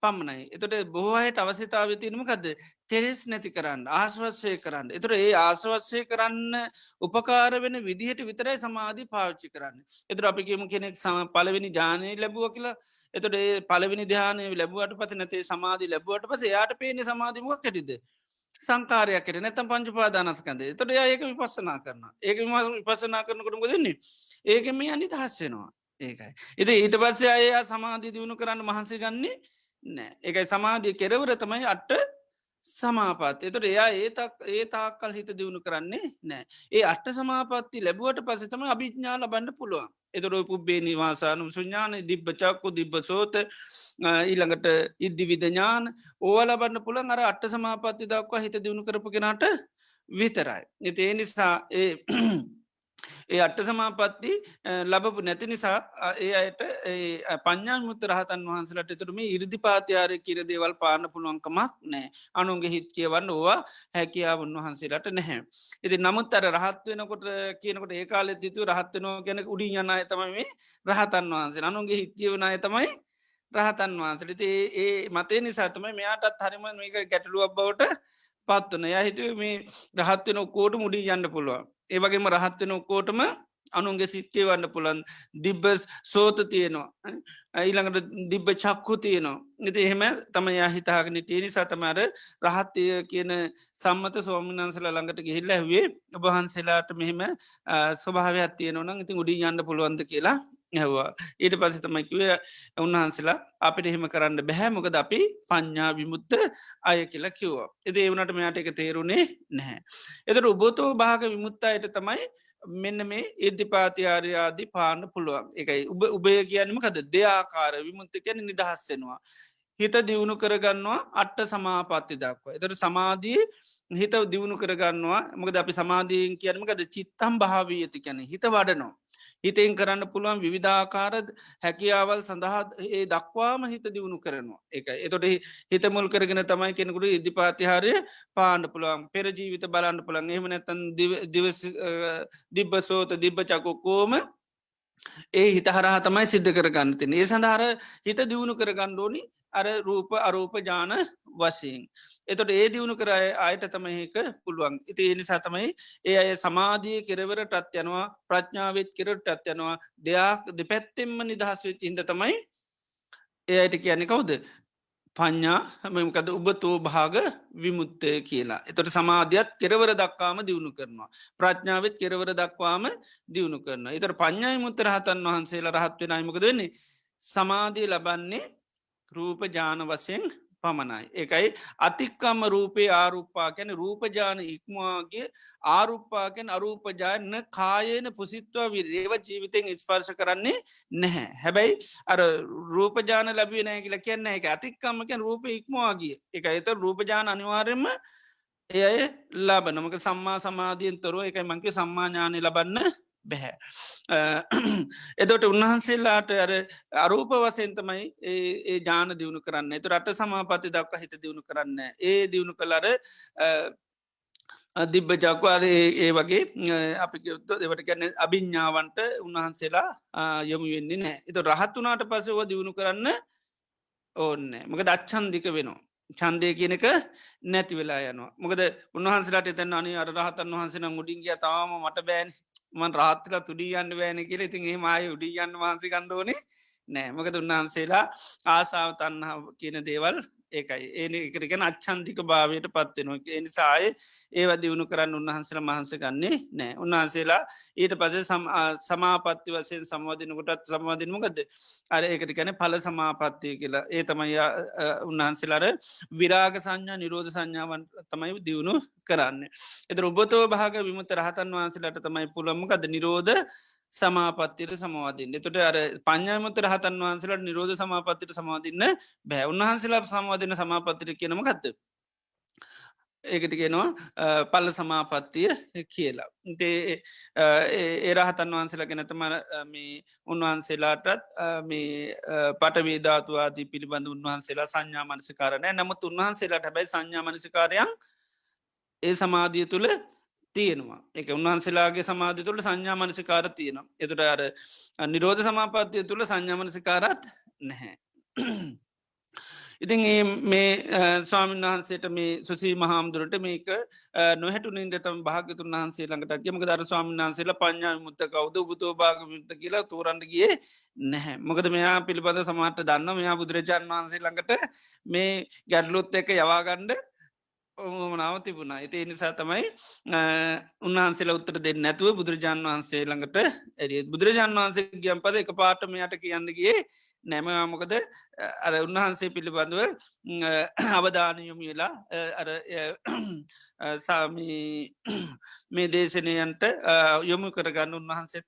පමණයි. එතට බොහයට අවශ්‍යතාව තිනමකද කෙලෙස් නැති කරන්න ආශ්වත්සය කරන්න. එතුර ඒ ආශ්වත්සය කරන්න උපකාර වෙන විදිහට විතරයි සමාධී පාච්චි කරන්න. එතුර අපිකම කෙනෙක් පලවෙනි ජානය ලැබුව කියලා එතට ඒ පලවෙනි ධානය ලැබුවට පස නැතේ සමාධී ලැබුවට පස යායට පේන සමාධීමක් කැටිද. සංකාරයක් කෙර නැතම් පංචුපාදානස්කන්දේ තොට ඒක විපස්සනා කරන ඒක විපස්සනා කරනකටම දෙන්නේ ඒක මේ අනි දහස්සෙනවා ඒකයි එති ඊට පස්සේ අය සමාධී දියුණු කරන්න මහන්සේ ගන්නේ නෑ ඒකයි සමාධිය කෙරවර තමයි අට්ට සමාපත් එතට එයා ඒ තාක්කල් හිත දියුණු කරන්නේ නෑ ඒ අට්ට සමාපත්ති ලැබුවට පසතම අභිඥා ලබන්න පුළුවන් එතර පුබ්බේ නිවාසානු සුඥාන දිබ්බ චක්කු දිබ්බ සෝත ඊළඟට ඉද්දි විදඥාන ඕල බන්න පුළන් අර අට්ට සමාපත්ති දක්වා හිත දියුණු කරපු කෙනට විතරයි. එති නිසා ඒ අට්ට සමාපත්ති ලබපු නැති නිසා ඒ අයට පඥා මුත්ත රහතන් වහන්සලට තුරම ඉරදි පාතියාරය කියර දේවල් පාන පුළුවන්කමක් නෑ අනුන්ගේ හිත් කියවන්න ඕවා හැකියාව උන්වහන්සේලට නැහැ. ඉති නමුත් අර රහත් වෙනකොට කියනකොට ඒ කාලෙත් යුතු රහත්වනෝ ගැන උඩි යන අයතමයි රහතන් වහන්සේ අනුන්ගේ හිත් කියවන අයතමයි රහතන් වහන්සලිති ඒ මතේ නිසාතමයි මෙයාටත් හරිම මේක ගැටලුවක් බවට පත්වන ය හිතුව මේ රහත්වන ඔක්කෝට මුඩි යන්න පුළුවන් ඒවගේම රහත්වන ඔක්කෝටම අනුන්ගේ සිත්කේ වන්න පුළන් දිබ්බ සෝත තියෙනවා ඊළඟට දිබ්බ චක්කු තියනවා නති එහෙම තම හිතාගෙන ටේනි සතමර රහත්තය කියන සම්මත සෝමිනන්සල ළඟට ගිහිල්ල ඇවේ ඔබහන්සේලාට මෙහෙම ස්වභාවයක් තියනවන ඉතින් උඩි යන්න පුළුවන්ද කියලා ඇහවා ඊට පසි තමයිකිව උන්වහන්සේලා අපිට එහෙම කරන්න බැහැමොකද අපි පඤ්ඥා විමුත්ත අය කියලා කිව්වා එද ඒවනට මෙයාට එක තේරුණේ නැහැ එතට උබෝතෝ භාග විමුත්තායට තමයි මෙන්න මේ ඉද්ධිපාතියාරයාදී පාන්න පුළුවන් එකයි උබය කියන්නමකද දෙයාකාර විමුත්ත කියන නිදහස්සෙනවා හිත දියුණු කරගන්නවා අට්ට සමාපත්ති දක්වා එතට සමාධී හිත දියුණු කරගන්නවා මොකද අපි සමාධීන් කියනමකද චිත්තම් භාවී ඇති කැන හිත වඩනවා හිතෙන් කරන්න පුළුවන් විවිධාකාර හැකියාවල් සඳහා ඒ දක්වාම හිත දියුණු කරනවා එක එතොට හිත මුල් කරගෙන තමයි කෙනෙකුට ඉදිපාතිහාරය පාණ්ඩ පුළුවන් පෙරජීවිත බලන්න පුළන් එහම නැතන් දිබ්බ සෝත දිබ්බ චකොක්කෝම ඒ හිත හරහ තමයි සිද්ධ කරගන්න තින ඒ සඳහර හිත දියුණු කරගණ්ඩෝනි අර රූප අරූප ජාන වශයෙන්. එතොට ඒ දියුණු කර අයට තමයික පුළුවන්. ඉති එනිසා තමයි ඒ අය සමාධිය කෙරවරටත් යනවා ප්‍රඥාවත් කෙරටත් යනවා දෙයක් දෙපැත්තෙන්ම නිදහස්වෙච් හිද තමයි ඒ අයට කියන්නේ කවුද. පඥ්ඥා හමකද උබතෝ භාග විමුත්තය කියලා. එතොට සමාධයක් කෙරවර දක්වාම දියුණු කරනවා. ප්‍රඥාවත් කෙරවර දක්වාම දියුණු කරන. එතර පඥ්ඥයි මුත්තර හතන් වහන්සේලා රහත්වෙන අයිමකද වෙන්නේ. සමාධී ලබන්නේ රූප ජාන වසයෙන් පමණයි. එකයි අතික්කම රූපේ ආරුප්පා කැන රූපජාන ඉක්මවාගේ ආරුප්පාකෙන් අරූපජාන කායන පුසිත්වා විදේව ජීවිතෙන් ඉස්පර්ශ කරන්නේ නැහැ. හැබැයි අර රූපජාන ලැබිය නෑ කියලා කියන්න එක අතික්කමකැන් රූප ඉක්මවාගේ එක එත රූපජාන අනිවාර්යම එය ලබනමක සම්මා සමාධියෙන් තොරුව එකයි මංගේ සම්මාඥානය ලබන්න බැහැ. එදොට උන්වහන්සේලාට අර අරූප වසයන්තමයි ඒ ජාන දියුණු කරන්න එතු රට සමාපති දක්ව හිත දියුණු කරන්න ඒ දියුණු කළර දිබ්බ ජක්වාර ඒ වගේ අපි දෙවට කැන අභිඤ්ඥාවන්ට උන්වහන්සේලා යොමු වෙන්නේ නෑ එතු රහත් වනාට පසව දියුණු කරන්න ඕන්න මක දච්චන්දික වෙනවා චන්දය කියනක නැති වෙලා යනවා මොකද උන්වහන්සලට එතැන්න අනි අර රහතන් වහන්සේන මුඩින්ගිය තාම මට බෑන් මන් රාත්‍ර තුඩියන්න බෑන කියල ඉතින් ඒ මය උඩියන්න වහන්සේ කණ්ඩෝනේ නෑ මකද උන්වහන්සේලා ආසාාව තන්න කියන දේවල් ඒකයි ඒ එකරගෙන අච්චන්තික භාවයට පත්වෙනවා එනිසාය ඒව දියුණු කරන්න උන්වහන්සේල මහන්ස ගන්නේ නෑ උන්වහන්සේලා ඊට පස සමාපත්ති වසයෙන් සම්වාධනකොටත් සම්වාධනමකද අර ඒකට කැන පල සමාපත්තිය කියලා ඒ තමයි උන්වහන්සේලාර විරාග සංඥා නිරෝධ සංඥාවන් තමයි දියුණු කරන්න එත ඔබතෝ භාග විමුත රහතන් වහන්සේලට තමයි පුළමකද නිරෝධ සමාපත්තිර සමවාදින්න තොට අර පඥාමත රහතන් වහන්සලට නිරෝධ සමාපත්තිට සමාධන්න බෑ උන්වහන්සලා සමාධන සමාපත්තිර කියනම ගත්ත ඒකට කියනවා පල්ල සමාපත්තිය කියලා ඒ රහතන් වහන්සලා ගැනතම මේ උන්වහන්සේලාටත් මේ පටවේධාතුවාදී පිළිබඳ උන්වහන්සේලා සංඥා මනසිකාරණය නමුත් උන්වහන්සේලාට හැබැයි සංඥා මනසිකාරයන් ඒ සමාධිය තුළ තියෙනවා එක උන්වහන්සේලාගේ සමාධය තුළ සංඥා මනසිකාර තියෙනවා එතුට අර නිරෝධ සමාපත්තිය තුළ සංඥා මනසිකාරත් නැහැ ඉතින් මේ ස්වාමීන් වහන්සේට මේ සුසී මහාමුදුරට මේක නොහැටුනින් තම භාගතුන් වහන්සේ ළඟට යමක දර ස්වාමීන් වහන්සේලා පඥා මුත්ත කවුද බුතෝ භාග මුත්ත කියලා තෝරන්නගේ නැහැ මොකද මෙයා පිළිබඳ සමහට දන්න මෙයා බුදුරජාණන් වහන්සේ ළඟට මේ ගැඩලුත් එක යවාගණ්ඩ මනාව තිබුණා. ඉති නිසා තමයි උන්වහන්සේලා උත්තර දෙන්න නැතුව බුදුරජාණන් වහන්සේ ළඟට ඇරිය බුදුරජාණන් වහන්සේ ගියම් පද එක පාටමයට කියන්නගේ නැමමොකද අර උන්වහන්සේ පිළිබඳව අවධානයොමි වෙලා සාමී මේ දේශනයන්ට යොමු කරගන්න උන්වහන්සේත්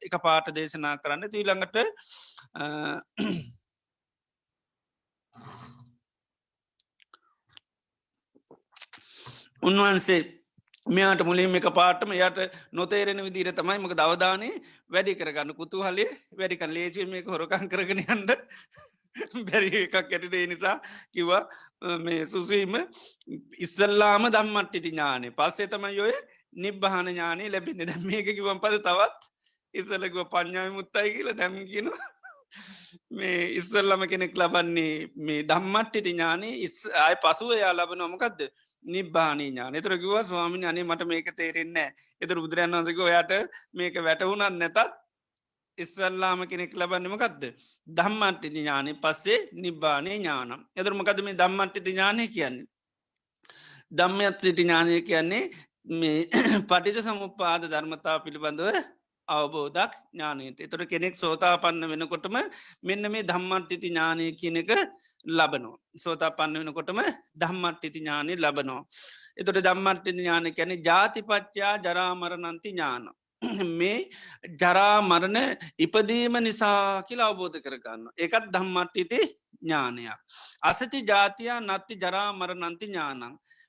එක පාට දේශනා කරන්න දී ළඟට උන්වහන්සේ මෙයාට මුලින් එක පාටම යට නොතේරෙන විදිර තමයි මක දවදානය වැඩි කරගන්න කුතු හලේ වැඩිකන් ලේජී මේක හොරකං කරගෙන යන්ට බැරි එකක් ඇටේ නිසා කිවා මේ සුසීම ඉස්සල්ලාම දම්මට්ටිති ඥානේ පස්සේ තමයි යොය නිබ්බහන ඥානය ලැබින්න දැ මේක කිවම් පද තවත් ඉස්සලකව පඥ්ඥාව මුත්තයි කියල දැම්ගෙන මේ ඉස්සල්ලම කෙනෙක් ලබන්නේ මේ දම්මට්ටිති ඥානේ අය පසුව යා ලබ නොමකක්ද නිබ්බානී ඥාන එතර කිව ස්වාමිනි අනේ මට මේක තේරෙන්නේ එතර බුදුරන් වන්සක ඔයාට මේක වැටවුණත් නැතත් ඉස්සල්ලාම කෙනෙක් ලබන්නමකක්ද දම්මට්ටි ඥානය පස්සේ නිබ්බානය ඥානම් එතරමකද මේ දම්මට්ටි ඥානය කියන්නේ දම්මඇත්තිටි ඥානය කියන්නේ මේ පටිජ සමුපාද ධර්මතාව පිළිබඳව අවබෝධක් ඥානයට එතොට කෙනෙක් සෝතා පන්න වෙනකොටම මෙන්න මේ දම්මට්ටිති ඥානය කියන එක ලබනෝ සෝතා පන්න වෙනකොටම දම්මට්ටිති ඥානය ලබනෝ එතොට දම්මට්ටිති ඥාන කැනෙ ජාතිපච්චා ජරාමරණන්ති ඥාන මේ ජරාමරණ ඉපදීම නිසා කියලා අවබෝධ කරගන්න එකත් දම්මට්ටිති ඥානයක් අසති ජාතියා නත්ති ජරාමරණන්ති ඥානං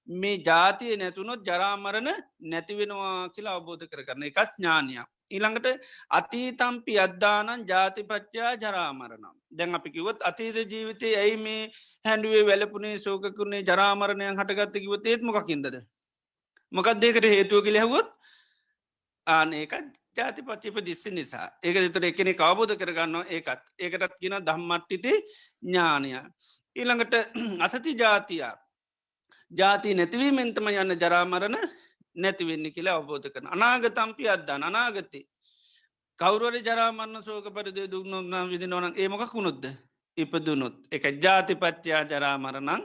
මේ ජාතිය නැතුනොත් ජරාමරණ නැතිවෙනවා කියලා අවබෝධ කරගන්න එකත් ඥානයක් ඊළඟට අතීතම්පි අද්දානන් ජාතිපච්චා ජරාමරනම් දැන් අපි කිවත් අතීත ජීවිතය ඇයි මේ හැඩුවේ වැලපුනේ සෝකකුණේ ජරාමරණයන් හටගත්ත කිවත් ඒත් මොකින්දද මොකක් දෙකට හේතුව කියල හැවොත් ආනඒකත් ජාතිපච්චිප දිස්ස නිසා ඒක තුර එකනෙ කවබෝධ කරගන්නවා ඒකත් ඒකටත් කියන දම්මට්ටිති ඥානය ඊළඟට අසති ජාතියා ජාති නැතිවීමෙන්තම යන්න ජරාමරණ නැතිවෙන්න කියලා අවබෝධ කරන අනාගතම්පි අද්දාන අනාගතය කවරුවර ජරාමන්න සෝක පරිද දුන්නොන්න විදිනවන ඒමකක් වුණොද්ද ඉපදුනොත් එක ජාතිපච්චයා ජරාමරණං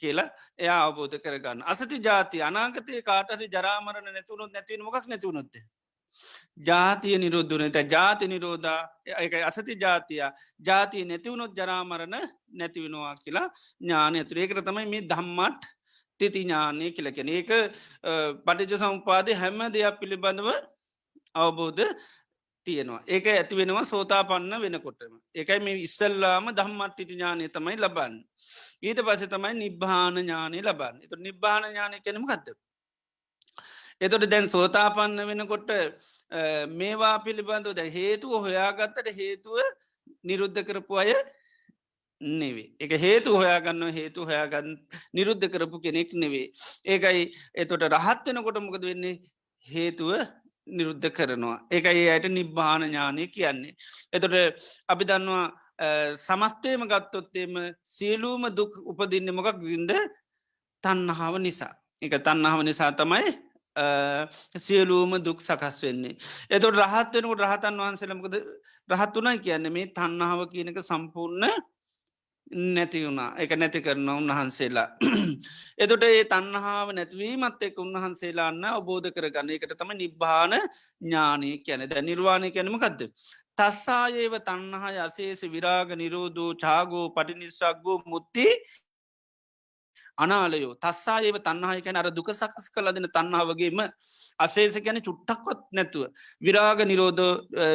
කියලා එයා අවබෝධ කරගන්න අසති ජාති අනාගතය කාටරි ජරාමරණ නැතුුණොත් නැතිවෙන මොක් නැතුුණොත්ද ජාතිය නිරුද්ධනත ජාති නිරෝධා එක අසති ජාතිය ජාතිය නැතිවුණොත් ජරාමරණ නැතිවෙනවා කියලා ඥානය තුර ඒකර තමයි මේ දම්මට් තිති ඥානය කියලකෙන ඒක පටිජ සම්පාදය හැම දෙයක් පිළිබඳව අවබෝධ තියෙනවා ඒක ඇති වෙනවා සෝතා පන්න වෙනකොටම එකයි මේ ඉස්සල්ලාම දම්මට්ටිති ඥානය තමයි ලබන්න ඊට පස තමයි නිබ්භාන ඥානය ලබන්න එතු නිබ්භාන ඥානය කැනම ගත්ත එතොට දැන් සෝතාපන්න වෙනකොට මේවා පිළිබඳව දැ හේතුව හොයාගත්තට හේතුව නිරුද්ධ කරපු අය නෙවේ එක හේතු හොයාගන්න හේතු හොයාගන්න නිරුද්ධ කරපු කෙනෙක් නෙවේ ඒකයි එතොට රහත්වෙනකොට මොකද වෙන්නේ හේතුව නිරුද්ධ කරනවා ඒකයි අයට නිබ්භාන ඥානය කියන්නේ එතොට අපි දන්නවා සමස්තයම ගත්තොත්තේම සියලූම දුක් උපදින්න මොකක් විින්ද තන්නහාව නිසා එක තන්නහාව නිසා තමයි සියලූම දුක් සකස් වෙන්නේ එතොට රහත්වෙනකට රහතන් වහන්සේලමකද රහත් වනයි කියන්න මේ තන්නාව කියනක සම්පූර්ණ නැති වුණා එක නැති කරන උන්වහන්සේලා එතොට ඒ තන්නහාාව නැතිවීමත් එක් උන්වහන්සේලාන්න අවබෝධ කරගන්න එකට තම නිබ්භාන ඥානය කියැන දැ නිර්වාණය කැනමකක්ද තස්සායේව තන්නහා අසේස විරාග නිරෝධූ චාගෝ පටිනිස්සක්ගෝ මුත්ති අනාලයෝ තස්සායව තන්නහායකැන අර දුක සකස් කල දෙන තන්නාවගේම අසේස ගැන චුට්ටක්වත් නැතුව විරාග නිරෝධ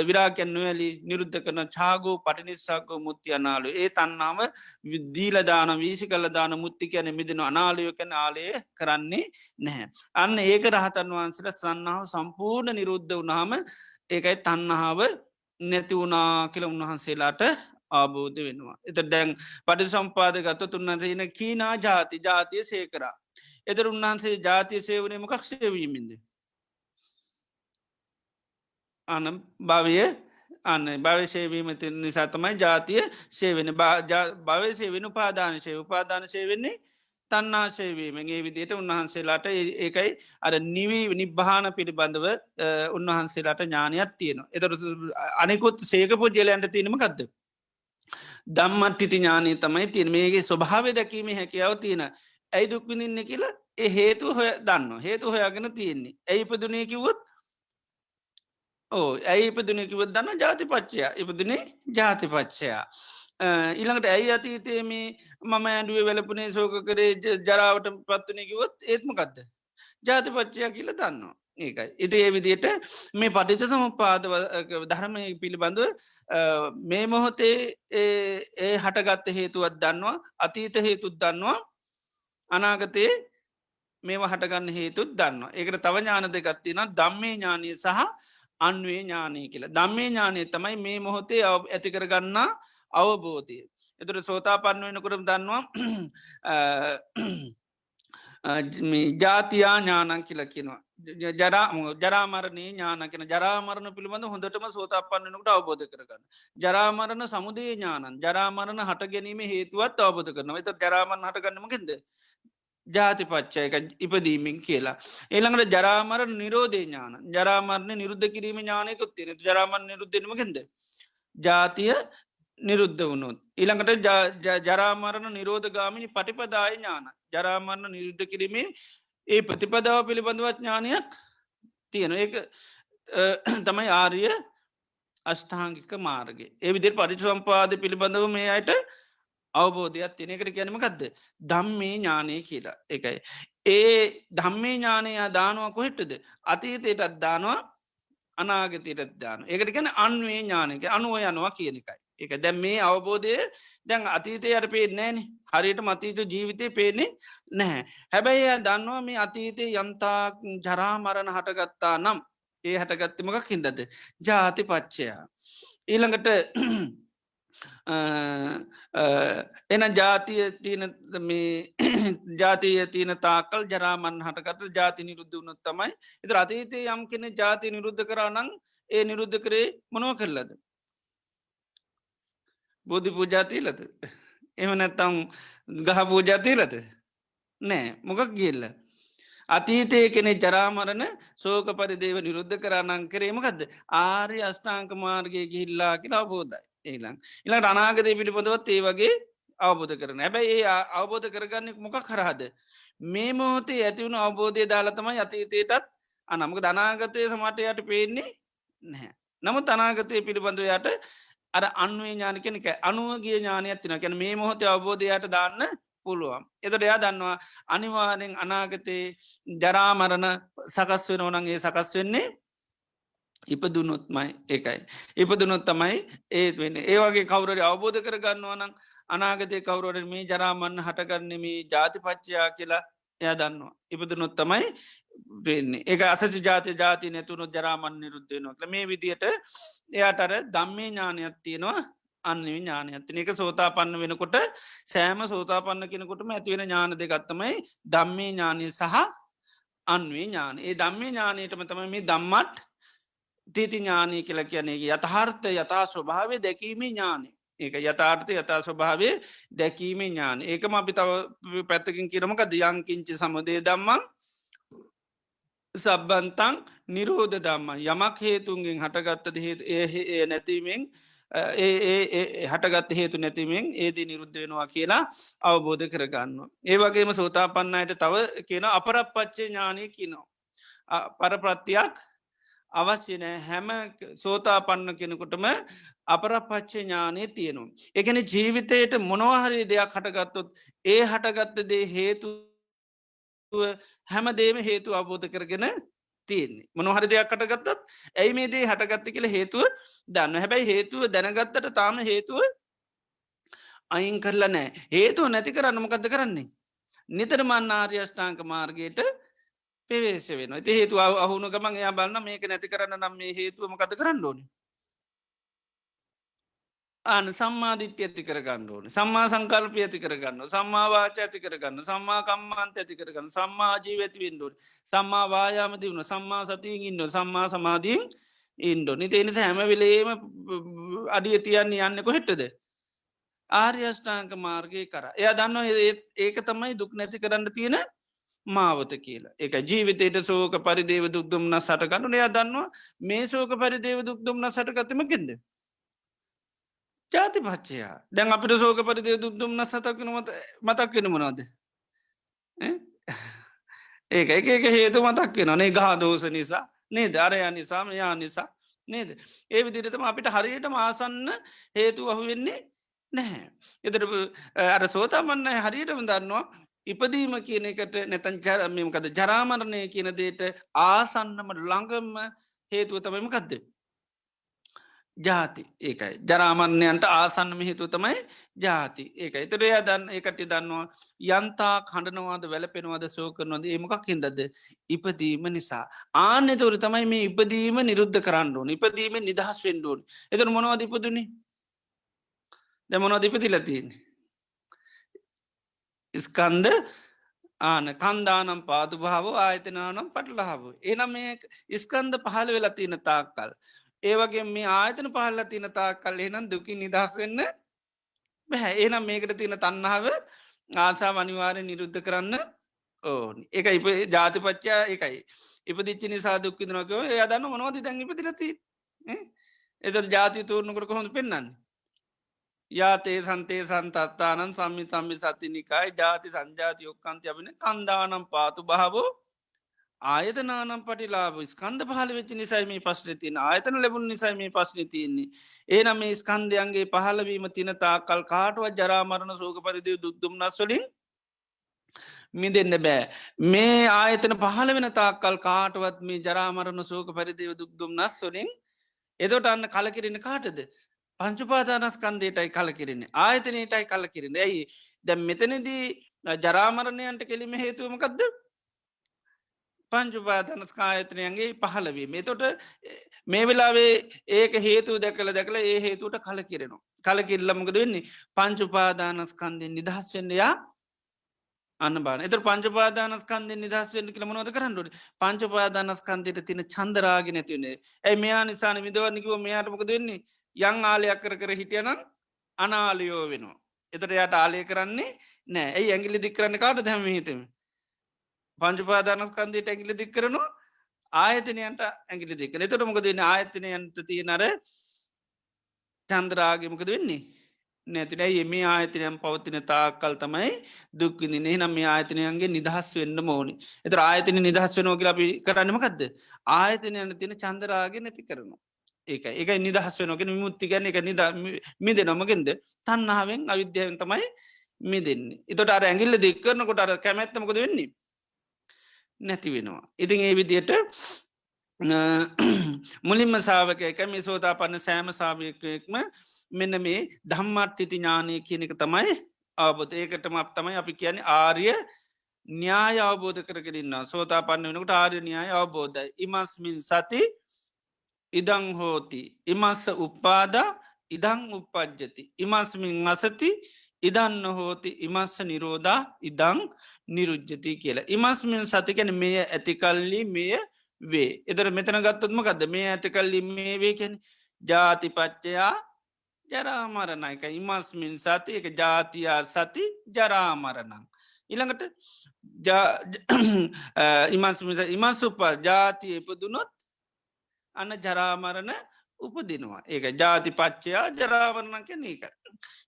විරාකැන්නුවලි නිරුද්ධ කරන චාගෝ පටිනිස්සාකෝ මුත්ති අනාලු ඒ තන්නාව විද්දීලදාන වීසි කලදාන මුත්ති කියන මිදෙන අනාලයෝකැන ආලය කරන්නේ නැහැ. අන්න ඒක රහතන් වහන්සට සන්නාව සම්පූර්ණ නිරුද්ධ වනාම ඒකයි තන්නහාාව නැති වුණා කියල උන්වහන්සේලාට ආබෝධ වෙනවා. එත දැන් පටි සම්පාදගත තුන්වන්සේන කීනා ජාති ජාතිය සේකරා. එතර උන්වහන්සේ ජාතිය සේවනය මොකක් සේවීමද. අන භවය අන්න භවශේවීම නිසා තමයි ජාතිය සේවෙන භවසේ වෙන උපාදානශය උපාදානශය වෙන්නේ තන්නාශයවීමගේ විදියට උන්වහන්සේලාට ඒකයි අර නිවී නිබ්භාන පිළිබඳව උන්වහන්සේලාට ඥානයක් තියෙනවා. එතර අනෙකුත් සේකපු ජෙලයන්ට තියෙනම ගත්ද. දම්මට්ටිති ඥානී තමයි තින් මේගේ ස්වභාවය දැකීම හැකියාව තියෙන ඇයි දුක්විඳන්න කියලා ඒ හේතු හොය දන්න හේතු හොයාගෙන තියෙන්නේ ඇයි ඉපදුනේ කිවොත් ඕ ඇයි ඉපදුන කිවත් දන්න ජාතිපච්චය ඉපදුනේ ජාතිපච්චයා ඊළඟට ඇයි අතීතයේ මේ මම ඇඩුවේ වැලපුනේ සෝක කරේ ජරාවට පත්වනය කිවොත් ඒත්මකක්ද ජාතිපච්චයා කියල දන්නවා ඒකයි ඉති ඒ විදියට මේ පටිච සමපාද ධර්මය පිළිබඳව මේ මොහොතේ ඒ හටගත්ත හේතුවත් දන්නවා අතීත හේතුත් දන්නවා අනාගතයේ මේවා හටගන්න හේතුත් දන්න ඒකට තව ඥාන දෙකත්තින දම්මේ ඥානය සහ අන්වේ ඥානය කියලා දම්මේ ඥානය තමයි මේ මොහොතේ ඇතිකරගන්න අවබෝධය එතුට සෝතා පන්න වෙනකරම් දන්නවා ජාතියා ඥානන් කියලා කියනවා ජරාමරණය ඥානකෙන ජරාමරණ පිළිබඳ හොඳටම සෝතාපන්නනකට අවබෝධ කරගන්න ජරාමරණ සමුදේ ඥානන් ජරාමරණ හට ගැනීම හේතුවත් අවබෝධ කරන එත ජරාමරණ හටගන්නමකින්ද ජාතිපච්චයක ඉපදීමින් කියලා. ඒළඟට ජරාමර නිරෝධය ඥාන ජරාමරණ නිරුද්ධ කිරීම ඥානයකුත් තියෙන ජරාමණ නිරුද්ධනමකින්ද. ජාතිය නිරුද්ධ වුණොත්. ඊළඟට ජරාමරණ නිරෝධ ගාමිනි පටිපදාය ඥාන ජරාමරණ නිරුද්ධ කිරීමේ ඒ ප්‍රතිපදාව පිළිබඳවත් ඥානයක් තියෙන ඒ තමයි ආර්ය අෂ්ඨාංගික මාර්ගගේ ඒවිදිර පරිසම්පාද පිළිබඳව මේ අයට අවබෝධයක් තිනෙකට ගැනීමකක්ද දම්මේ ඥානය කියලා එකයි. ඒ ධම්මේ ඥානයා දානුව කොහෙට්ටද අතීතයටත් දානවා අනාගතයටත් දාන ඒකට ගැන අන්වේ ඥානක අනුව යනවා කියන එකයි එක දැම් මේ අවබෝධය දැන් අතීතයට පේනෑන හරියට මතීත ජීවිතය පේනේ නැහැ හැබැයි දන්නවා මේ අතීතය යන්තා ජරාමරණ හටගත්තා නම් ඒ හටගත්තමකක් හින්දද ජාති පච්චයා ඊළඟට එන ජාතිය තියන ජාතිය තියන තාකල් ජරාමන් හටකට ජාති නිරුද්ධ වුණොත් තමයි එත අතීතය යම් කෙන ජාති නිරුද්ධ කරනං ඒ නිරුද්ධ කරේ මොනව කරලද බෝධි පූජාතිීලද එම නැත්තම් ගහ පූජාතිීලද නෑ මොකක් ගිල්ල අතීතය කෙනෙ ජරාමරණ සෝක පරිදේව නිරුද්ධ කරන්නන් කරේමකක්ද ආර්ය අෂ්ඨාංක මාර්ගය ගිහිල්ලා කියලා බෝධයි ඒලං ඉලා අනාගතය පිළිබඳවත් ඒ වගේ අවබෝධ කරන හැබැයි ඒ අවබෝධ කරගන්න මොක කරහද මේ මොහොතේ ඇතිවුණු අවබෝධය දාලතමයි අතීතයටත් අනමක දනාගතය සමටයට පේන්නේ නැහැ නමුත් අනාගතය පිළිබඳවයට අර අන්වේ ඥාන කෙනෙක අනුවගේ ඥානය ඇතින කැන මේ මොහොත අවබෝධයට දාන්න පුළුවන් එතට එයා දන්නවා අනිවාරෙන් අනාගතයේ ජරාමරණ සකස් වෙන ඕනන්ගේ සකස් වෙන්නේ ඉපදුනොත්මයි ඒකයි. ඉපදුනොත් තමයි ඒත් වෙන්න ඒවගේ කවුරට අවබෝධ කරගන්නවා නම් අනාගතය කවුරට මේ ජරාමන්න හටගන්න මේ ජාතිපච්චයා කියලා එයා දන්නවා. ඉපදුනොත් තමයි වෙන්නේ ඒ අසච ජාති ජාති නැතුුණු ජරාමන් නිරුද්ධයනොක්ල මේ විදියට එයාටර දම්මේ ඥානයක් තියෙනවා අන්ව ඥානයත්තින එක සෝතා පන්න වෙනකොට සෑම සෝතා පන්න කෙනකොටම ඇතිවෙන ඥාන දෙගත්තමයි දම්මේ ඥානය සහ අන්වේ ඥාන ඒ දම්මේ ඥානයටම තම මේ දම්මට් තීති ඥානය කියල කියනෙ යථාර්ථ යථා ස්වභාවය දැකීමේ ඥානය ඒක යථාර්ථ යථා ස්වභාවය දැකීමේ ඥාන ඒකම අපි තව පැත්තකින් කිරමක දයංකිංචි සමදේ දම්මන් සබ්බන්තං නිරෝධ දම්ම යමක් හේතුන්ගෙන් හටගත්තද ඒ නැතිවෙන් හටගත් හේතු නැතිවෙන් ඒදී නිරුද්ධ වෙනවා කියලා අවබෝධ කරගන්න. ඒ වගේම සෝතා පන්නයට තව කියන අපරපච්චේ ඥානය කියනවා. පරප්‍රත්තියක් අවශ්‍යනෑ හැම සෝතා පන්න කෙනෙකුටම අපරපච්ච ඥානය තියෙනවා. එකන ජීවිතයට මොනවහරි දෙයක් හටගත්තොත් ඒ හටගත්ත දේ හේතු හැමදේම හේතු අවබෝධ කරගෙන තියන්නේ මොනහරි දෙයක් කටගත්තත් ඇයි මේ දේ හටගත්ත කියල හේතුව දන්න හැබැයි හේතුව දැනගත්තට තාම හේතුව අයින් කරලා නෑ හේතුව නැති කරන්න මොකද කරන්නේ නිතර මන්න ආර්යෂ්ඨාංක මාර්ගයට පෙවේශ වෙන ති හේතු අහුණු ගමන් එයා බලන්න මේක නැති කරන්න නම් මේ හේතුව මොකද කරන්න ඕන ආන සම්මාධිත්‍ය ඇති කරගන්න ඕන සම්මා සංකල්පය ඇති කරගන්න සම්මාවාච ඇති කරගන්න සම්මා කම්මාන්ත ඇති කරගන්න සම්මා ජීව ඇති වෙන්ඩුවට සම්මා වායාමති වුණ සම්මා සතියෙන් ඉන්න සම්මා සමාධීන් ඉන්ඩෝ නිත එනිස හැමවිලේම අඩිය තියන්නේ යන්න කොහෙට්ටද ආර්යෂ්ඨාංක මාර්ගය කර එයා දන්න ඒක තමයි දුක් නැති කරන්න තියෙන මාවත කියලා එක ජීවිතයට සෝක පරිදේව දුක්දුම්න සටකන්නු එයා දන්නවා මේ සෝක පරිදේව දුක්දුම්න සටකතමකින්ද ජාති පච්චයා දැන් අපිට සෝක පරිදේ දුක්දුම්න සතක්න මතක් වෙන මනවාද ඒක හේතු මතක් වෙන නේ ගහ දෝෂ නිසා නේද අරය නිසා මෙයා නිසා නේද ඒ විදිරතම අපිට හරියට ආසන්න හේතු අහු වෙන්නේ නැහැ. එතර අර සෝතාමන්න හරියටම දන්නවා ඉපදීම කියන එකට නැතන් ජරමකද ජරාමරණය කියන දේට ආසන්නම ළඟම්ම හේතුව තමයිම කක්ද. ජාති ඒකයි ජරාමරණයන්ට ආසන්නම හේතුව තමයි ජාති ඒක එතරේ දන්න ඒකට දන්නවා යන්තා කණඩනවාද වැලපෙනවාද සෝ කරනවද ඒමකක් හිදද ඉපදීම නිසා ආන්‍ය තුර තමයි මේ ඉපදීම නිරුද්ධ කරන්න ඕන ඉපදීම නිදහස් වෙන්ඩෝන් එතර මොනවද ඉපදුනේ දැමනොද ඉපතිලතින් ස්කන්ද ආන කන්දානම් පාතු භාව ආයතනානම් පටලහාව එනම් මේ ස්කන්ද පහළ වෙලා තියෙන තාක්කල් ඒවගේ මේ ආයතන පහල්ල තින තා කල් එනම් දුකි නිදහස් වෙන්න බැහැ ඒනම් මේකට තියෙන තන්නාව ආසා වනිවාරය නිරුද්ධ කරන්න ඕ එක ඉප ජාතිපච්චා එකයි ඉපදිච්චි නිසා දුක්කිදනකව ඒ අදන්න මොනවති දැන් ඉපතිලති එතර ජාති තූරණකට කොහොඳ පෙන්න්න යාතේ සන්තේ සන්තත්තානන් සම්මි සම්මි සතිනිකායි ජාති සංජාති යොක්කන්ති අපින කන්දානම් පාතු භාවෝ ආයතනානම් පටිලාබ ස්කන්ද පහල වෙච්චි නිසයිම පශ්න තින ආයතන ලැබුණ නිසයිම පශ්න තියන්නේ ඒනම් මේ ස්කන්දයන්ගේ පහලවීම තින තාකල් කාටුවත් ජරාමරණ සෝක පරිදිව දුක්දුම්න්නස්වලින් මිදන්න බෑ මේ ආයතන පහල වෙන තාකල් කාටවත් මේ ජරාමරණ සෝක පරිදිව දුක්දුම් නස්වලින් එදොට අන්න කලකිරෙන කාටද පංචුපාදානස්කන්දේටයි කලකිරෙන්නේ ආයතනයටයි කලකිරෙන ඇයි දැම් මෙතනදී ජරාමරණයන්ට කෙලිම හේතුවමකක්ද පංචුපාදනස්කායතනයන්ගේ පහලවීම තොට මේ වෙලාවේ ඒක හේතු දැකල දැකල ඒ හේතුවට කල කිරෙනවා කලකිල්ලමකද වෙන්නේ පංචුපාදානස්කන්දෙන් නිදහස් වෙන්නයා අන්න බාන එත පංචපාදානස්කන්ද නිදහස් වෙන්න කියල මොනොද කරන්නඩුවට පංචපාදානස්කන්දයට තින චන්දරාගෙන නැතිවන්නේ ඇයි මෙයා නිසාන විදවන්නකිව මෙයාටමක දෙන්නේ යං ආලයක් කර හිටියනම් අනාලියෝ වෙනවා එතට යට ආලය කරන්නේ නෑ ඇයි ඇගිලි දික් කරන්න කාට දැම හිතම පංචපාදානස්කන්දයට ඇගිලි දික් කරනවා ආයතනයන්ට ඇගිලි දෙක එතට මොකද වෙන්න ආයතනයන්ට තියෙනර චන්ද්‍රාගමකද වෙන්නේ නැතින මේ ආයතනයම් පවතින තාකල් තමයි දුක්විදින්නේ නම් මේ ආයතනයන්ගේ නිදහස් වෙන්න මෝනි එත ආයතන නිදහස් වෙනෝ කියලා අපි කරන්නමකක්ද ආයතනයන්න තියෙන චන්දරාගේ නැති කරනවා ඒක නිදහස් වෙනගෙන මුත්ති ගැන එක නිද මිද නොමගෙන්ද තන්නාවෙන් අවිද්‍යාවෙන් තමයි මිදන්නේ එතොට අර ඇගිල්ල දෙක්කරනකොට අර කැමැත්තමකද වෙන්නේ නැති වෙනවා ඉතින් ඒ විදියට මුලින්ම සාාවක එක මේ සෝතා පන්න සෑම සාාවයකෙක්ම මෙන්න මේ දම්මට්ටිති ඥානය කියන එක තමයි අවබෝධ ඒකටම අප තමයි අපි කියන්නේ ආර්ය න්‍යාය අවබෝධ කරගරන්න සෝතා පන්න වෙනකට ආර්ය න්‍යාය අවබෝධයි ඉමස්මිල් සති ඉදං හෝති ඉමස්ස උපාදා ඉදං උපද්ජති ඉමස්මින් අසති ඉදන්න හෝති ඉමස්ස නිරෝධා ඉදං නිරුජ්ජති කියලා ඉමස්මින් සතිකැන මේ ඇතිකල්ලි මෙය වේ එදර මෙතන ගත්තොත්ම කද මේ ඇතිකල්ලි මේ වේ කැන ජාතිපච්චයා ජරාමරණයක ඉමස්මින් සති එක ජාතියා සති ජරාමරණං ඉළඟට ඉමස් උප ජාතිය ඉපදුනොත් අන්න ජරාමරණ උපදිනවා ඒක ජාති පච්චයා ජරාවරණ කැන එක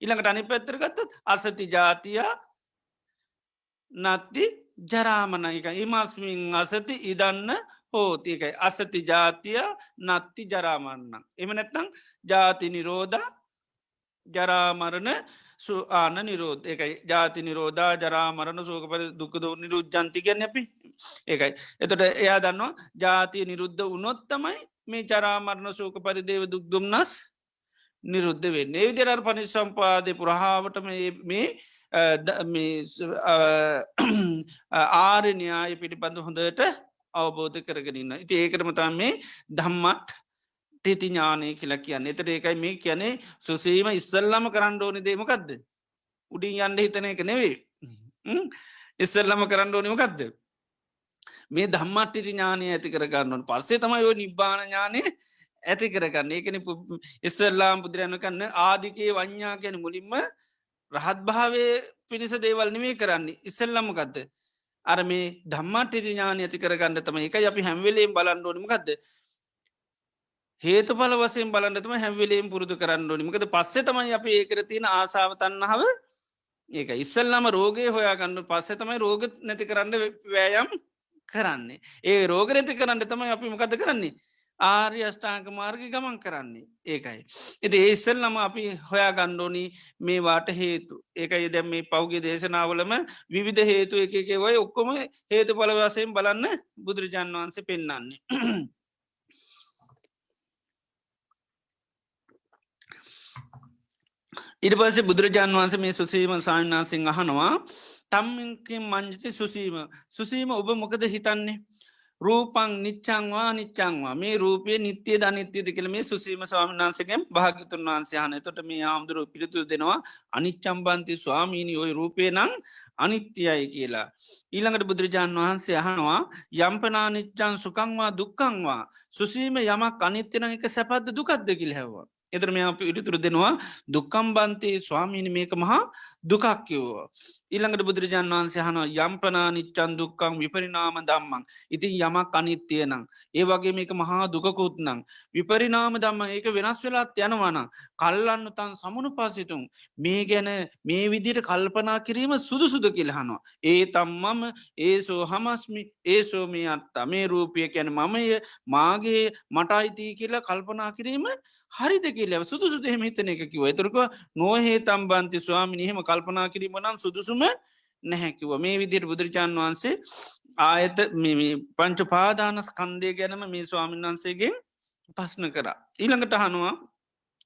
ඉළඟට අනි පැත්තරගත්තත් අසති ජාතියා නත්ති ජරාමණයක ඉමස්මින් අසති ඉදන්න හෝතිකයි අසති ජාතිය නත්ති ජරාමරන්න එම නැත්තං ජාති නිරෝධ ජරාමරණ ආන නිරෝධ එකයි ජාති නිරෝධා ජරාමරණ සෝකපර දුකද නිරුද්ධන්ති ගැන්න අපි ඒකයි එතොට එයා දන්නවා ජාතිය නිරුද්ධ උනොත්තමයි මේ ජරාමරණ සෝක පරිදේව දුක්දුම්න්නස් නිරුද්ධ වෙන්න ඒ විදිරර පනි සම්පාදය පුරහාාවට මේ ආරණයාය පිළිබඳ හොඳට අවබෝධ කරගෙනන්න ඉති ඒකරම තම මේ දම්මත් තිති ඥානය කියලා කියන්න එතට ඒකයි මේ කියනේ සුසීම ඉස්සල්ලම කරන්න ඕනි දේමකක්ද උඩින් යන්ඩ හිතන එක නෙවේ ඉස්සල්ලම කරන්න ඕනිමකක්ද මේ දම්මට්ටි ඥානය ඇති කරගන්නවන් පස්සේ තමයි ඔය නිබ්බාන ඥානය ඇති කරගන්න ඒකන ඉස්සල්ලාම් පුදුරයන්න කන්න ආදිකයේ වඥා කියන මුලින්ම රහත් භාවය පිණිස දේවල් නෙමේ කරන්නේ ඉස්සල්ලමකක්ද අර මේ දම්මට්ටි ඥානය ඇති කරගන්න තම එක අපි හැම්වෙලේම් බලන්ඩෝනිමකක්ද හේතු පල වසයෙන් බලන්නටම හැම්වෙලේම් පුරුදු කරන්න ඕනිමකද පස්සේ තමයි අප ඒකර තියෙන ආසාාව තන්නහව ඒක ඉස්සල්ලම රෝගය හොයා ගන්න පස්සේ තමයි රෝග නැති කරන්න වෑයම් කරන්නේ ඒ රෝග නැති කරන්න තමයි අපි මොකද කරන්නේ ආර්ය අෂ්ටාංග මාර්ග ගමන් කරන්නේ ඒකයි. එති ඒස්සල් නම අපි හොයා ගණ්ඩෝනි මේවාට හේතු ඒකයි දැම් මේ පෞගේ දේශනාවලම විවිධ හේතු එකේ වයි ඔක්කොම හේතු පලවසයෙන් බලන්න බුදුරජාන් වහන්සේ පෙන්න්නන්නේ. ඉට පස්සේ බුදුරජාන් වහන්ස මේ සුසීම සාමනාසිං අහනවා තම්මිකින් මංජති සුසීම ඔබ මොකද හිතන්නේ රූපං නිච්චංවා නිච්චංවා මේ රූපය නිත්‍යය ධනිත්‍යද කළ මේ සුසීම ස්වාමිනාන්සකෙන් භාගතුන් වහන්සයහන තොට මේ ආමුදුරුව පිළිතුර දෙනවා අනිච්චම්බන්ති ස්වාමීණී ඔය රූපය නං අනිත්‍යයයි කියලා. ඊළඟට බුදුරජාණන් වහන්සේ අහනවා යම්පනා නිච්චන් සුකංවා දුක්කංවා සුසීම යමක් අනිත්‍යන එක සැපද්ද දුකක්ද කිල් හැවා. එතර මේ අප ඉරිතුර දෙනවා දුක්කම්බන්තේ ස්වාමීණි මේක මහා දුකක් කිව්වා. ඊළඟට බුදුරජාණන් වහන්සේ හන යම්පනා නිච්චන් දුක්කං විපරිනාම දම්මං ඉතින් යමක් අනිත්‍යය නං ඒ වගේ මේක මහා දුකකුත් නං විපරිනාම දම්ම ඒක වෙනස් වෙලාත් යනවන කල්ලන්න තන් සමුණු පසිතුන් මේ ගැන මේ විදිට කල්පනා කිරීම සුදුසුද කියලහනවා ඒ තම්මම ඒසෝ හමස්මි ඒසෝ මේ අත්තා මේ රූපය කැන මමය මාගේ මට අයිතිී කියලා කල්පනා කිරීම හරිද කියලව සුදුසු දෙහෙම හිතන එක කිව එතුරක නොහේ තම්බන්ති ස්වාමිනිහෙම කල්පනා කිරීම නම් සුදුසුම නැහැකිව මේ විදියට බුදුරජාණන් වහන්සේ ආයත පංච පාදානස් කන්දය ගැනම මේ ස්වාමීන් වහන්සේගෙන් පස්්න කරා. ඊළඟට හනවා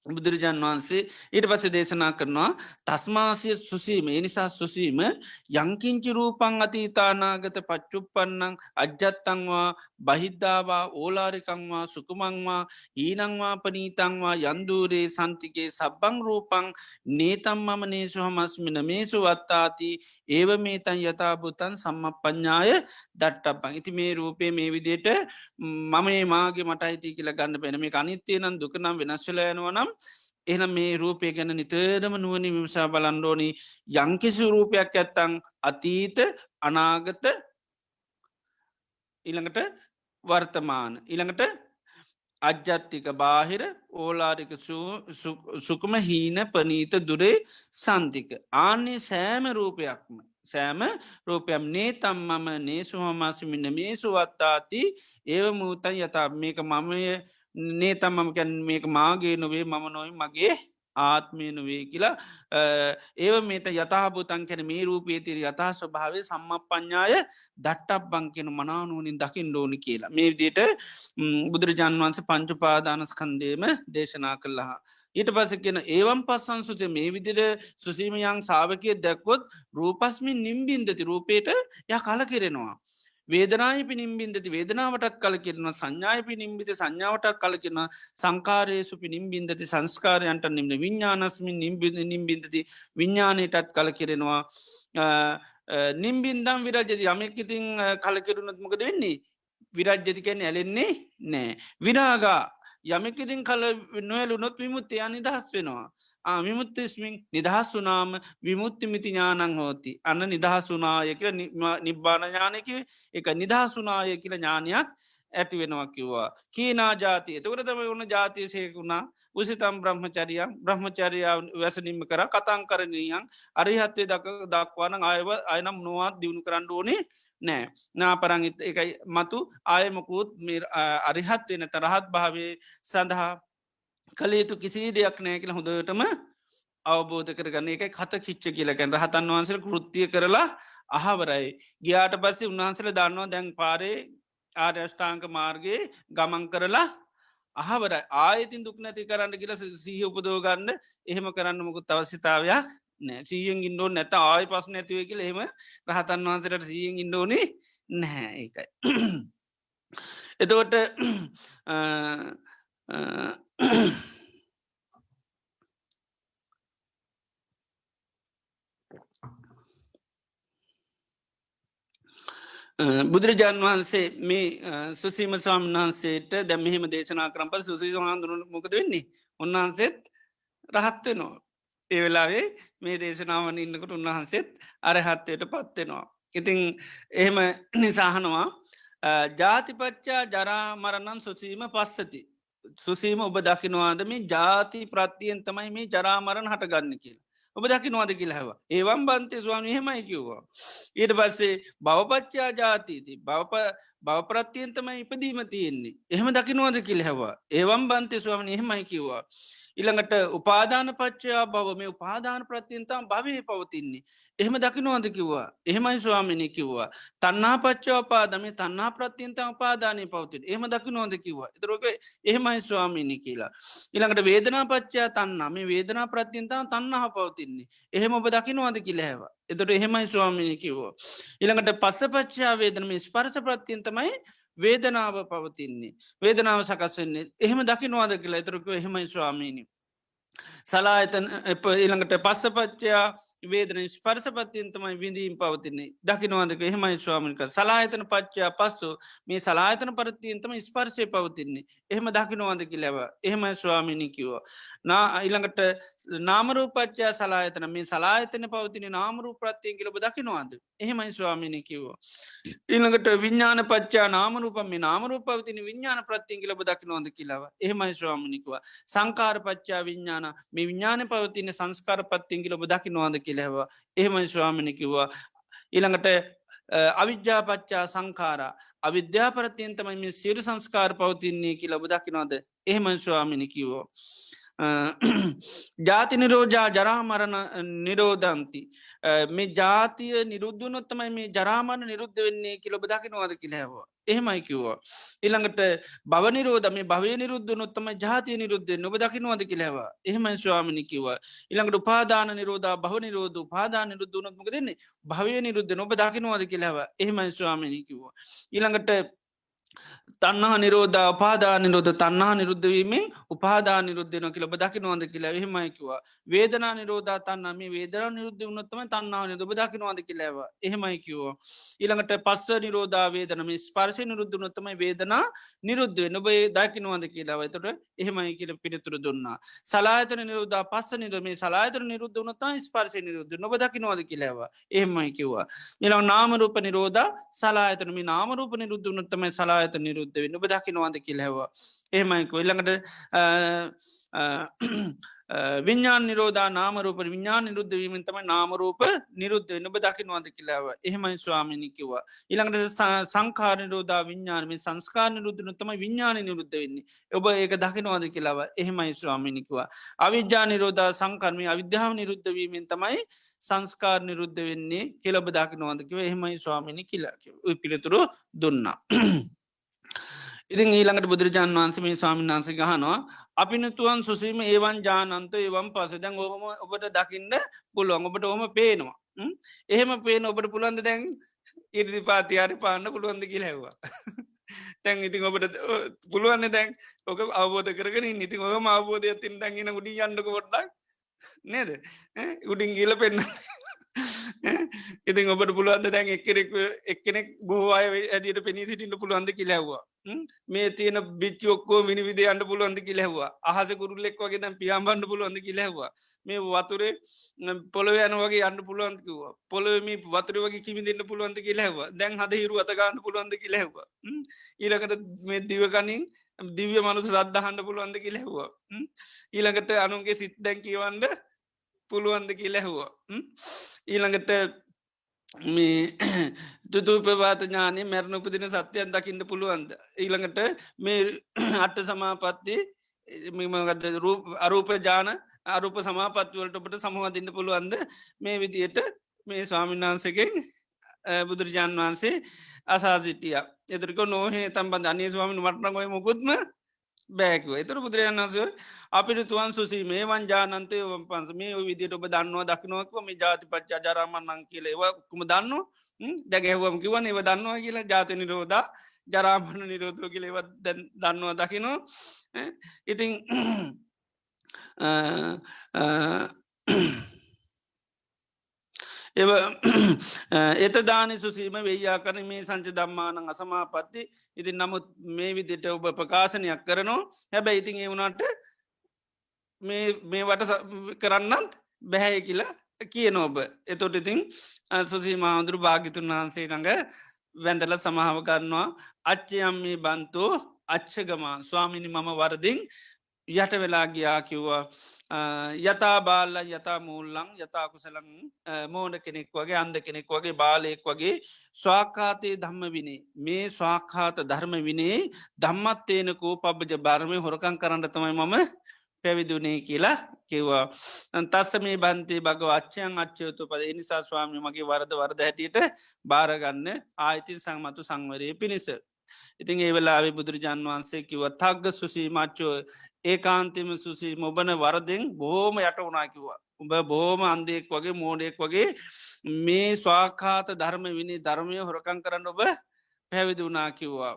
බුදුරජාන් වහන්සේ ඊට පස්ස දේශනා කරනවා තස්මාසිය සුසීම එනිසා සුසීම යංකින්චි රූපං අතීතානාගත පච්චුප්පන්නං අජ්ජත්තංවා බහිද්ධවා ඕලාරිකංවා සුකුමංවා ඊනංවා පනීතංවා යන්දූරේ සන්තිකේ සබ්බං රූපං නේතම් මම නේසු හමස්මින මේසු වත්තාති ඒව මේතන් යථභූතන් සම්ම ප්ඥාය දට්ටපන් ඉති මේ රූපය මේ විදියට මම මාගේ මට අයිති කියලා ගන්න පැන මේ අනිත්‍යයනන් දුකනම් වෙනස්වලයනවනම් එහන මේ රූපය ගැන නිතරම නුවනි විමසා බලන්ඩෝනි යංකිසු රූපයක් ඇත්තං අතීත අනාගත ඉළඟට වර්තමාන ඉළඟට අජ්ජත්තික බාහිර ඕලාරික සුකුම හීන පනීත දුරේ සන්තික ආන්නේ සෑම රූපයක්ම සෑම රූපයම් නේ තම්මම නේසුහමාසිමින්න මේ සුවත්තාති ඒව මූතන් යතා මේක මමය නේ තම්මම කැන් මේක මාගේ නොවේ මම නොයි මගේ ආත්මය නොවේ කියලා ඒව මේත යථභූතන් කැන මේ රූපේතිර යථා ස්වභාවේ සම්ම ප්ඥාය දට්ටක් බංකෙන මනානුවනින් දකිින් ඩෝනි කියලා මේ විදියට බුදුරජාන් වන්ස පංචුපාදානස්කන්දේම දේශනා කල්ලහා. ඊට පස කියන ඒවම් පස්සන් සුච මේ විදිර සුසීමයන් සාාවකය දැක්වොත් රූපස්මින් නිම්බින්දති රූපයට ය කල කෙරෙනවා. වේදනායපි නිම්බින්දති වේදනාවටත් කල කිරන සංඥායපි නිම්බිත සංඥාවටත් කල කිරන සංකාරයසු පිනිම්බින්දති සංස්කාරයන්ට නිම්න විඤ්ඥානස්මින් නිම්බින්දති විඤ්ඥානයටත් කල කිරෙනවා නිම්බින්දම් විරජති යමෙක් ඉතින් කලකිරුණත් මොකද වෙන්නේ විරජ්ජතිකැන ඇලෙන්නේ නෑ විරාගා යමකිතින් කල නොයලුනොත් විමුත්තය නිදහස් වෙනවා. විමුත්තස්මින් නිදහස් වනාම විමුත්තිමිති ඥානං හෝති අන්න නිදහස් වනාය කියල නිබ්බාන ඥානක එක නිදහස් වනාය කියල ඥානයක් ඇති වෙනවා කිව්වා. කීනා ජාතිය තකට තම වුණ ජාතියසයකුණා උසිතම් බ්‍රහ්මචරියන් බ්‍රහ්මචරියාව වැසනින්ම කර කතන් කරනයන් අරිහත්වය දක්වාන අයව අයනම් නොවත් දියුණු කරන්න ඕනේ නෑ නාපරංගිත එකයි මතු ආයමකුත් අරිහත් වෙන තරහත් භාවය සඳහා කළේතු කිසි දෙයක් නෑ කියල හොඳටම අවබෝධ කරගන්න එක කත කිච්ච කියලකැන් රහතන් වහන්සල කෘතිය කරලා අහවරයි ගියාට පස්සේ උන්වහන්සල දන්නවා දැන් පාරේ ආර්යෂ්ඨාංක මාර්ගයේ ගමන් කරලා අහවරයි ආයතින් දුක් නැති කරන්න කියල සීහ උපදෝගන්න එහෙම කරන්න මොකුත් අවශ්‍යතාවයක් නෑ සීයෙන් ඉන්ඩෝ නැත ආය පස් නැතිව කියල එහෙම රහතන් වහන්සලට සීයෙන් ඉන්ඩෝනේ නැහැ ඒකයි. එතකොට බුදුරජාණන් වහන්සේ මේ සුසීම ස්වාමන් වහන්සේට දැමහෙම දේශනා කරම් ප සුසි හාදුරුව මොකද වෙන්නේ උන්වහන්සේත් රහත්වෙනවා. ඒ වෙලාවේ මේ දේශනාවන ඉන්නකට උන්වහන්සේත් අරහත්වයට පත්වෙනවා. ඉතිං එහෙම නිසාහනවා ජාතිපච්චා ජරාමරණන් සුසීම පස්සති. සුසීම ඔබ දකිනවාද මේ ජාති ප්‍රත්තියෙන් තමයි මේ ජරාමරණ හට ගන්න කියලා. ඔබ දකිනවාද කියලා හැව ඒවම් බන්තය ස්වාමි හෙමයි කිව්වා ඊට පස්සේ බවපච්චා ජාතීති බවප්‍රත්තියන්තමයි ඉපදීම තියෙන්නේ එහෙම දකිනවාද කියල හැවා ඒවම් බන්තය ස්වාමි එහෙමයි කිව්වා ඉළඟට උපාදාන පච්චයා බව මේ උපාදාන ප්‍රත්තියන්තම් භවය පවතින්නේ එහෙම දකිනවාද කිව්වා එහෙමයි ස්වාමිනි කිව්වා තන්නා පච්චෝපාදම තන්නා ප්‍රත්තියන්තම උපාදානය පවතින් එහම දකිනවාද කිව්වා එතරක එහෙමයි ස්වාමිනි කියලා ඉළඟට වේදනා පච්චා තන්නා මේ වේදනා ප්‍රත්තියන්තම තන්නහ පවතින්නේ එහෙම ඔබ දකිනවාද කියලහැව එතට එහෙමයි ස්වාමිනි කිව්වා ඉළඟට පස්ස පච්චා වේදනම ස්පර්ස ප්‍රත්තියන්තමයි වේදනාව පවතින්නේ වේදනාව සකස් වෙන්නේ එහෙම දකිනවාද කියලා එතරක එහෙමයි ස්වාමීනි සලායතන ඉළඟට පස්ස පච්චයා වේදන ස්පර්සපත්තියන්තමයි විඳීම් පවතින්නේ දකිනවාදක එහෙමයි ස්වාමික සලායතන පච්චයා පස්සු මේ සලායතන පරත්තියන්තම ස්පර්ශය පවතින්නේ එහෙම දකිනවාදකි ලැව එහෙමයි ස්වාමිනි කිවෝ ඉළඟට නාමරූපච්චා සලායතන මේ සලායතන පවතින නාමරූ ප්‍රත්තියෙන් කියලබ දකිනවාද එහෙමයි ස්වාමිනි කිවෝ ඊළඟට විඤ්ඥාන පච්චා නාමරූපම මේ නාමරූ පවතින විඤ්ඥාන ප්‍රත්තියෙන් කියලබ දකිනවාද කියලාව එහෙමයි ස්වාමිනිකවා සංකාර පච්චා විඤ්ඥාන මේ විඤ්ඥාන පවතින සංස්කාර පත්තින් කියලබ දකිනවාද කියලැව එහෙමයි ස්වාමිනිකිවා ඊළඟට අවිද්‍යාපච්චා සංකාරා අවිද්‍යාපරතියන්තමයි මේ සිරු සංස්කාර පවතින්නේ කියලබ දකිනවාද එහෙමයි ස්වාමිනිකිවෝ ජාති නිරෝජා ජරාමරණ නිරෝධන්ති මේ ජාතිය නිරුද්ධනොත්තමයි මේ ජරාමණ නිරුද්ධ වෙන්නේ කියලබ දකිනවාද කියලහැවා එහෙමයි කිව්වා ඉළඟට බවනිරෝධ මේ භවය නිරුද්ධ නොත්තම ජාතිය නිරුද්ධ නොබ දකිනවාද කියලවා එහෙමයි ස්වාමිනි කිව්වා ඉළඟට උපාදාන නිරෝධ භව නිරෝධ උපාදාන නිරුද්ධ නොත්මක දෙන්නේ භවය නිරුද්ධ නොබ දකිනවාද කියලව එහෙමයි ස්වාමිනි කිව්වා ඊළඟට තන්නහා නිරෝධ උපාදා නිරෝධ තන්නහා නිරුද්ධවීමෙන් උපාදා නිරුද්ධන කියල බදකිනවාද කියලා එහෙමයිකිවා වේදනා නිරෝධා තන්නම වේදනා නිරුද්ධ වනොත්තම තන්නාව නිද බදකිනවාද කියලව එහෙමයිකිවෝ ඊළඟට පස්ස නිරෝධා වේදනම ස්පර්ශ නිරුද්ධ නොත්තම වේදනා නිරුද්ධ නොබේ දකිනවාද කියලා තොට එහෙමයි කියල පිළිතුර දුන්නා සලාතන නිරෝධ පස්ස නිරම සලාතර නිරුද්ධ වනොත්තම ස්පර්ශ නිරුද්ධ නොබ දකිනවාද කියලව එහෙමයි කිව්වා නිලව නාමරූප නිරෝධ සලාතනම නාමරූප නිරුද්ධ නොත්තම සලා නිරුද්ධ වෙන්න ඔබ දකිනවාද කියලැවා එහෙමයිකෝ ඉල්ළඟට විඤ්ඥාන නිරෝධා නාමරූප විඤ්ඥාන නිරුද්ධ වීමෙන් තම නාමරූප නිරුද්ධ වෙන්න ඔබ දකිනවාද කියලාව එහෙමයි ස්වාමිනිකිවා ඉළඟට සංකාර නිරෝධා විඤ්ඥානම සංස්කාර නිරුද්ධ නොත්තම විඤ්ඥාන නිරුද්ධ වෙන්නේ ඔබ ඒක දකිනවාද කියලාව එහෙමයි ස්වාමිනිකවා අවිද්‍යා නිරෝධා සංකර්මය අවිද්‍යාව නිරුද්ධ වීමෙන් තමයි සංස්කාර නිරුද්ධ වෙන්නේ කියලබ දකිනවාදකිව එහෙමයි ස්වාමිනි කියලා පිළිතුරු දුන්නා ඉතින් ඊළඟට බුදුරජාන් වන්සේ මේ ස්වාමීන් වන්සේ ගහනවා අපි නතුවන් සුසීම ඒවන් ජානන්ත ඒවම් පස දැන් ඔහොම ඔබට දකින්න පුළුවන් ඔබට ඔහොම පේනවා එහෙම පේන ඔබට පුළන්ද දැන් ඉරිදි පාතියාරි පාන්න පුළුවන්ද කියල හැවා තැන් ඉතින් ඔබට පුළුවන්න දැන් ඕක අවබෝධ කරගෙන ඉතින් ඔහම අවබෝධය තින් ටැගෙන උඩි යන්නක ොඩ්ඩක් නේද උඩින් ගීල පෙන්න්න ඉතින් ඔබට පුළුවන්ද දැන් එක්කෙනෙක් බොහෝ අය ඇදිට පෙනී සිටින්න පුළුවන්ද කිලැව්වා මේ තියෙන බිච්චි ඔක්කෝ මිනිවිද අන්ට පුළුවන්ද කිලැහවා අහස කුරුල්ලෙක් වගේ දැන් පියම්බන්න පුළුවන්ද කිලැහවා මේ වතුරේ පොළොව යන වගේ අන්න පුළුවන්කිවා පොළොවම වතුර වගේ කිමි දෙන්න පුළුවන්ද කිලැහවා දැන් හද හිරු අතගන්න පුළුවන්ද කිලැහවා ඊලකට මේ දිවකනින් දිව්‍ය මනුස සද්ධහන්ඩ පුළුවන්ද කිලැහවා ඊළඟට අනුන්ගේ සිත් දැන් කියවන්ද පුළුවන්ද කිලැහවා ඊළඟට මේ තුතුපවාත ඥානය මැරණ උපදින සත්‍යයන් දකින්න පුළුවන්ද ඊළඟට මේ අට්ට සමාපත්ති මෙමගත අරූප ජාන අරූප සමාපත්වලට ඔබට සමහදින්න පුළුවන්ද මේ විදියට මේ ස්වාමින්වහන්සකෙන් බුදුරජාණන් වහන්සේ අසාසිටිය එතරක නොහේ තම්බ අනය ස්වාමින් වටනගොය මොකුත්ම බෑකව එතර බුදුරජාන් වන්සේ අපිට තුවන් සුසී මේ වන්ජානන්තය පන්ස මේ විදිට ඔබ දන්නවා දකිනවක්ව මේ ජාති පච්චා ජරාමන්නන් කියල ඒවකුම දන්න දැගැහවම් කිවන ඒව දන්නවා කියලා ජාති නිරෝධ ජරාමණ නිරෝධෝ කියල ඒව දන්නවා දකිනවා ඉතිං එත දානි සුසීම වෙයා කරන මේ සංච දම්මානං අසමාපත්ති ඉතින් නමුත් මේ විදිට ඔබ ප්‍රකාශනයක් කරනවා හැබැයි ඉතින් ඒ වුණට මේ වට කරන්නත් බැහැ කියලා කියන ඔබ එතොට ඉතින් සුසී මහාදුරු භාගිතුන් වහන්සේ ළඟ වැඳල සමහාව කරනවා අච්චයම් මේ බන්තෝ අච්චගමා ස්වාමිනි මම වරදිින් යට වෙලා ගියා කිව්වා යතා බාල්ල යතා මූල්ලං යතා කුසලං මෝන කෙනෙක් වගේ අන්ද කෙනෙක් වගේ බාලයෙක් වගේ ස්වාකාතයේ ධම්ම විනේ මේ ස්වාකාත ධර්ම විනේ ධම්මත්තේනකෝ පබ්ජ බාර්මය හොරකං කරන්න තමයි මම පැවිදුනේ කියලා කිව්වා තස්ස මේ බන්තේ භගව අච්චයන් අච්චයුතු පද එනිසා ස්වාමි මගේ වරද වරද හැටියට භාරගන්න ආයිතින් සංමතු සංවරය පිණිස. ඉතින් ඒ වෙලාවේ බුදුරජාන් වහන්සේ කිව තක්ග සුසී මච්චෝ ඒ කාන්තිම සුසී මොබන වරදෙන් බෝම යට වනා කිව්වා. උඹ බෝම අන්දෙක් වගේ මෝඩෙක් වගේ මේ ස්වාකාත ධර්ම විනි ධර්මය හොරකං කරන්න ඔබ පැවිදි වනා කිව්වා.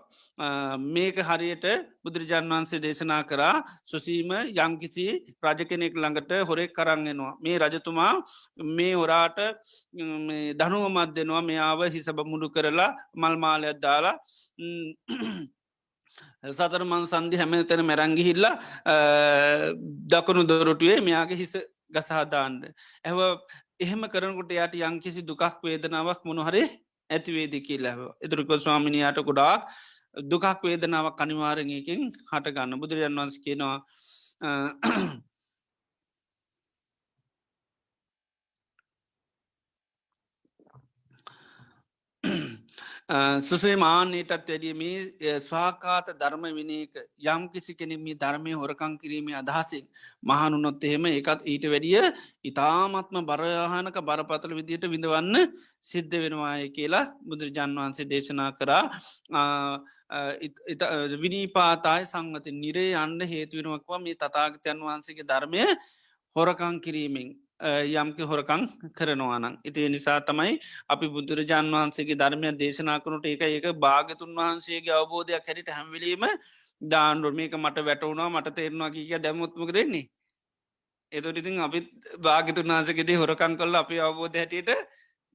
මේක හරියට බුදුරජාන් වහන්සේ දේශනා කරා සුසීම යංකිසි රජ කෙනෙක් ළඟට හොරෙක් කරන්ගෙනවා. මේ රජතුමා මේ හොරාට දනුව මත් දෙනවා මෙයාව හිසබ මුඩු කරලා මල්මාලයක් දාලා සතරමන් සන්ධි හැම තැන මැරංගිහිල්ලා දකුණු දොරටුවේ මෙයාගේ හිස ගසාදාන්ද. ඇව එහෙම කරනකොට යට යංකිසි දුකක් වේදනාවක් මොනහරේ ඇතිවේදිකී ලැව එතුරක ස්වාමිනියට ගොඩාක් දුකක් වේදනාවක් කනිවාරණයකින් හටගන්න බුදුරජන් වන්ස කියනවා සුසේ මානයටත් වැඩිය මේ ස්වාකාත ධර්ම විනයක යම් කිසි කෙනෙම මේ ධර්මය හොරකං කිරීමේ අදහසින් මහනුනොත් එහෙම එකත් ඊට වැඩිය ඉතාමත්ම බරයාහනක බරපතල විදියට විඳවන්න සිද්ධ වෙනවාය කියලා බුදුරජාන් වහන්සේ දේශනා කරා විනිපාතාය සංගති නිරේ අන්න හේතුවෙනවක්වා මේ තතාගතයන් වහන්සේගේ ධර්මය හොරකං කිරීමෙන් යම්ක හොරකං කරනවානං. ඉති නිසා තමයි අපි බුදුරජාන් වහන්සේගේ ධර්මය දේශනා කනුට ඒක භාගතුන් වහන්සේගේ අවබෝධයක් හැරිට හැමිලීම දාන්ඩුව මේක මට වැටවුණවා මට තේරවා කියක දැමුත්මක දෙන්නේ. එතුට ඉතින් අපි භාගතුන් වහන්සේගෙදේ හොරකං කල්ල අපි අවබෝධ හැටියට